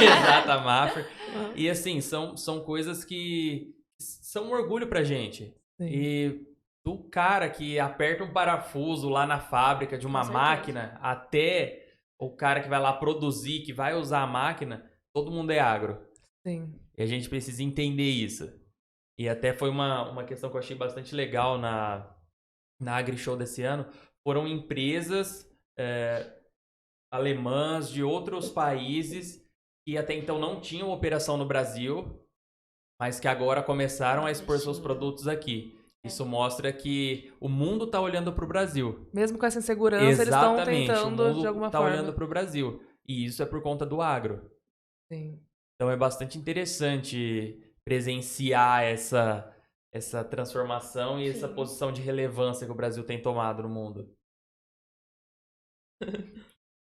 S2: Exato, a Maffer. E assim, são coisas que são um orgulho pra gente.
S1: Sim.
S2: E do cara que aperta um parafuso lá na fábrica de uma
S3: Com certeza.
S2: máquina até o cara que vai lá produzir, que vai usar a máquina, todo mundo é agro.
S1: Sim.
S2: E a gente precisa entender isso. E até foi uma questão que eu achei bastante legal na AgriShow desse ano. Foram empresas alemãs de outros países que até então não tinham operação no Brasil, mas que agora começaram a expor seus produtos aqui. Isso mostra que o mundo está olhando para o Brasil.
S1: Mesmo com essa insegurança, eles estão tentando de alguma
S2: o mundo
S1: forma.
S2: está olhando para o Brasil. E isso é por conta do agro.
S1: Sim.
S2: Então é bastante interessante presenciar essa transformação e essa posição de relevância que o Brasil tem tomado no mundo.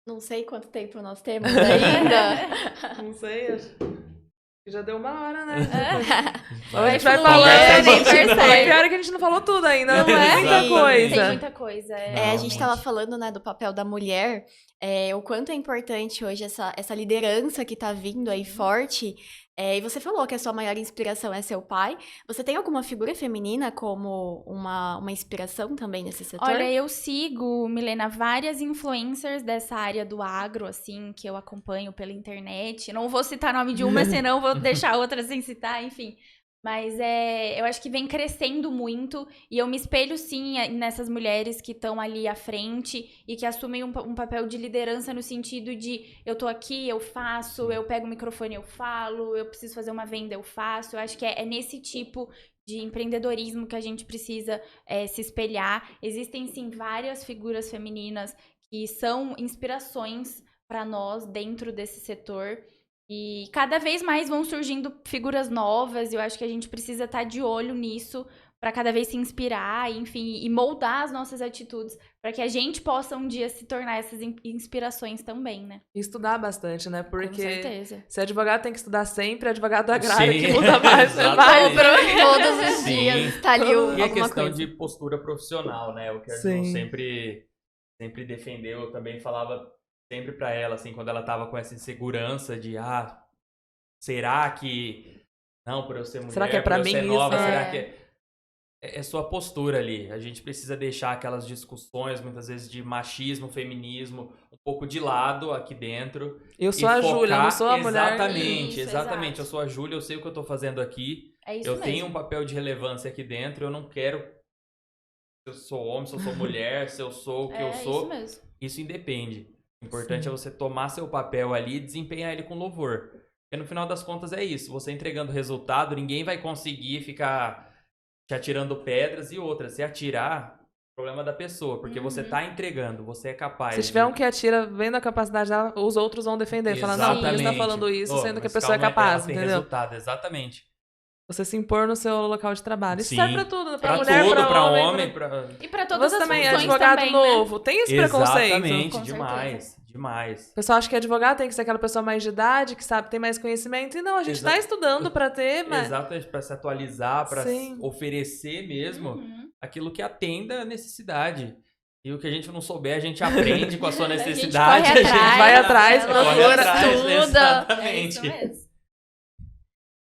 S4: Não sei quanto tempo nós temos ainda.
S1: Não sei, acho que já deu uma hora, né?
S3: A
S1: gente vai
S3: falando,
S1: falando,
S3: nem percebe.
S1: O pior é que a gente não falou tudo ainda,
S4: Não é?
S1: muita
S4: Sim.
S1: coisa.
S3: Tem muita coisa.
S4: A gente estava falando, né, do papel da mulher, o quanto é importante hoje essa liderança que está vindo aí forte. E você falou que a sua maior inspiração é seu pai. Você tem alguma figura feminina como uma inspiração também nesse setor?
S3: Olha, eu sigo, Milena, várias influencers dessa área do agro, assim, que eu acompanho pela internet. Não vou citar nome de uma, senão vou deixar outra sem citar, enfim. Mas eu acho que vem crescendo muito e eu me espelho, sim, nessas mulheres que estão ali à frente e que assumem um papel de liderança no sentido de eu tô aqui, eu faço, eu pego o microfone, eu falo, eu preciso fazer uma venda, eu faço. Eu acho que é nesse tipo de empreendedorismo que a gente precisa se espelhar. Existem, sim, várias figuras femininas que são inspirações para nós dentro desse setor. E cada vez mais vão surgindo figuras novas, e eu acho que a gente precisa estar de olho nisso para cada vez se inspirar, enfim, e moldar as nossas atitudes para que a gente possa um dia se tornar essas inspirações também, né?
S1: E estudar bastante, né? Porque
S3: Com certeza.
S1: se advogado tem que estudar sempre, advogado agrário
S2: Sim.
S1: que muda mais,
S2: Exatamente.
S4: Todos os
S2: Sim.
S4: dias tá ali
S2: E a
S4: alguma
S2: questão
S4: coisa.
S2: de postura profissional, né? O que a
S1: Sim.
S2: Ju sempre defendeu, eu também falava sempre pra ela, assim, quando ela tava com essa insegurança de, será que... Não, por eu ser mulher,
S1: Será que é pra
S2: por eu
S1: mim
S2: ser
S1: isso?
S2: nova, será que é sua postura ali. A gente precisa deixar aquelas discussões, muitas vezes, de machismo, feminismo, um pouco de lado aqui dentro.
S1: Eu sou a Júlia, eu não sou a mulher.
S2: Exatamente,
S3: Isso,
S2: exatamente.
S3: exato.
S2: Eu sou a Júlia, eu sei o que eu tô fazendo aqui.
S3: É isso
S2: Eu
S3: mesmo.
S2: tenho um papel de relevância aqui dentro, eu não quero... Se eu sou homem, se eu sou mulher, se eu sou o que eu sou.
S3: Isso mesmo.
S2: Isso independe. O importante
S1: Sim.
S2: é você tomar seu papel ali e desempenhar ele com louvor. Porque no final das contas é isso. Você entregando resultado, ninguém vai conseguir ficar te atirando pedras e outras. Se atirar, problema da pessoa. Porque você tá entregando, você é capaz.
S1: Se tiver um que atira, vendo a capacidade dela, os outros vão defender. Falando, não, porque ele está falando isso, sendo que a pessoa é capaz,
S2: tem
S1: entendeu?
S2: resultado, exatamente.
S1: Você se impor no seu local de trabalho. Isso
S2: Sim.
S1: serve pra tudo, pra
S2: Pra
S1: mulher,
S2: tudo,
S1: pra
S2: pra
S1: homem.
S2: homem,
S3: E pra todas
S1: Você
S3: as
S1: também é
S3: funções
S1: advogado
S3: também,
S1: novo, tem esse preconceito.
S2: Exatamente,
S3: Com
S2: demais, demais.
S1: O pessoal acha que advogado tem que ser aquela pessoa mais de idade, que sabe, tem mais conhecimento. E não, a gente tá estudando pra ter, mas...
S2: Exatamente, pra se atualizar, pra
S1: Sim.
S2: oferecer mesmo aquilo que atenda a necessidade. E o que a gente não souber, a gente aprende com a sua necessidade.
S3: A gente corre atrás,
S1: vai atrás,
S3: corre
S1: procura,
S3: atrás,
S4: estuda.
S2: Exatamente.
S3: É isso mesmo.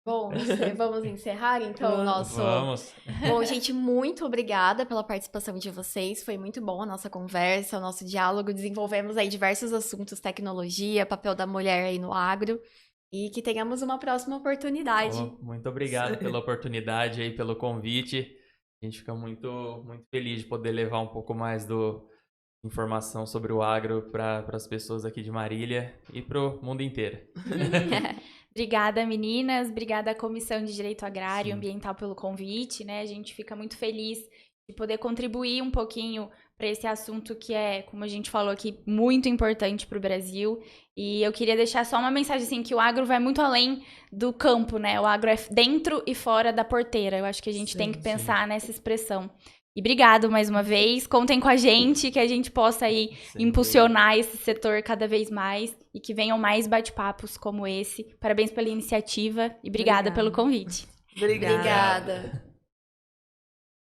S4: Bom, vamos encerrar então o nosso...
S2: Vamos.
S4: Bom, gente, muito obrigada pela participação de vocês. Foi muito bom a nossa conversa, o nosso diálogo. Desenvolvemos aí diversos assuntos, tecnologia, papel da mulher aí no agro. E que tenhamos uma próxima oportunidade.
S2: Muito obrigado pela oportunidade aí, pelo convite. A gente fica muito, muito feliz de poder levar um pouco mais do informação sobre o agro para as pessoas aqui de Marília e para o mundo inteiro.
S3: Obrigada, meninas. Obrigada à Comissão de Direito Agrário e
S2: Sim.
S3: Ambiental pelo convite, né? A gente fica muito feliz de poder contribuir um pouquinho para esse assunto que é, como a gente falou aqui, muito importante para o Brasil. E eu queria deixar só uma mensagem assim, que o agro vai muito além do campo, né? O agro é dentro e fora da porteira. Eu acho que a gente tem que pensar nessa expressão. E obrigado mais uma vez. Contem com a gente, que a gente possa aí impulsionar esse setor cada vez mais e que venham mais bate-papos como esse. Parabéns pela iniciativa e obrigada pelo convite.
S1: Obrigada.
S4: Obrigada.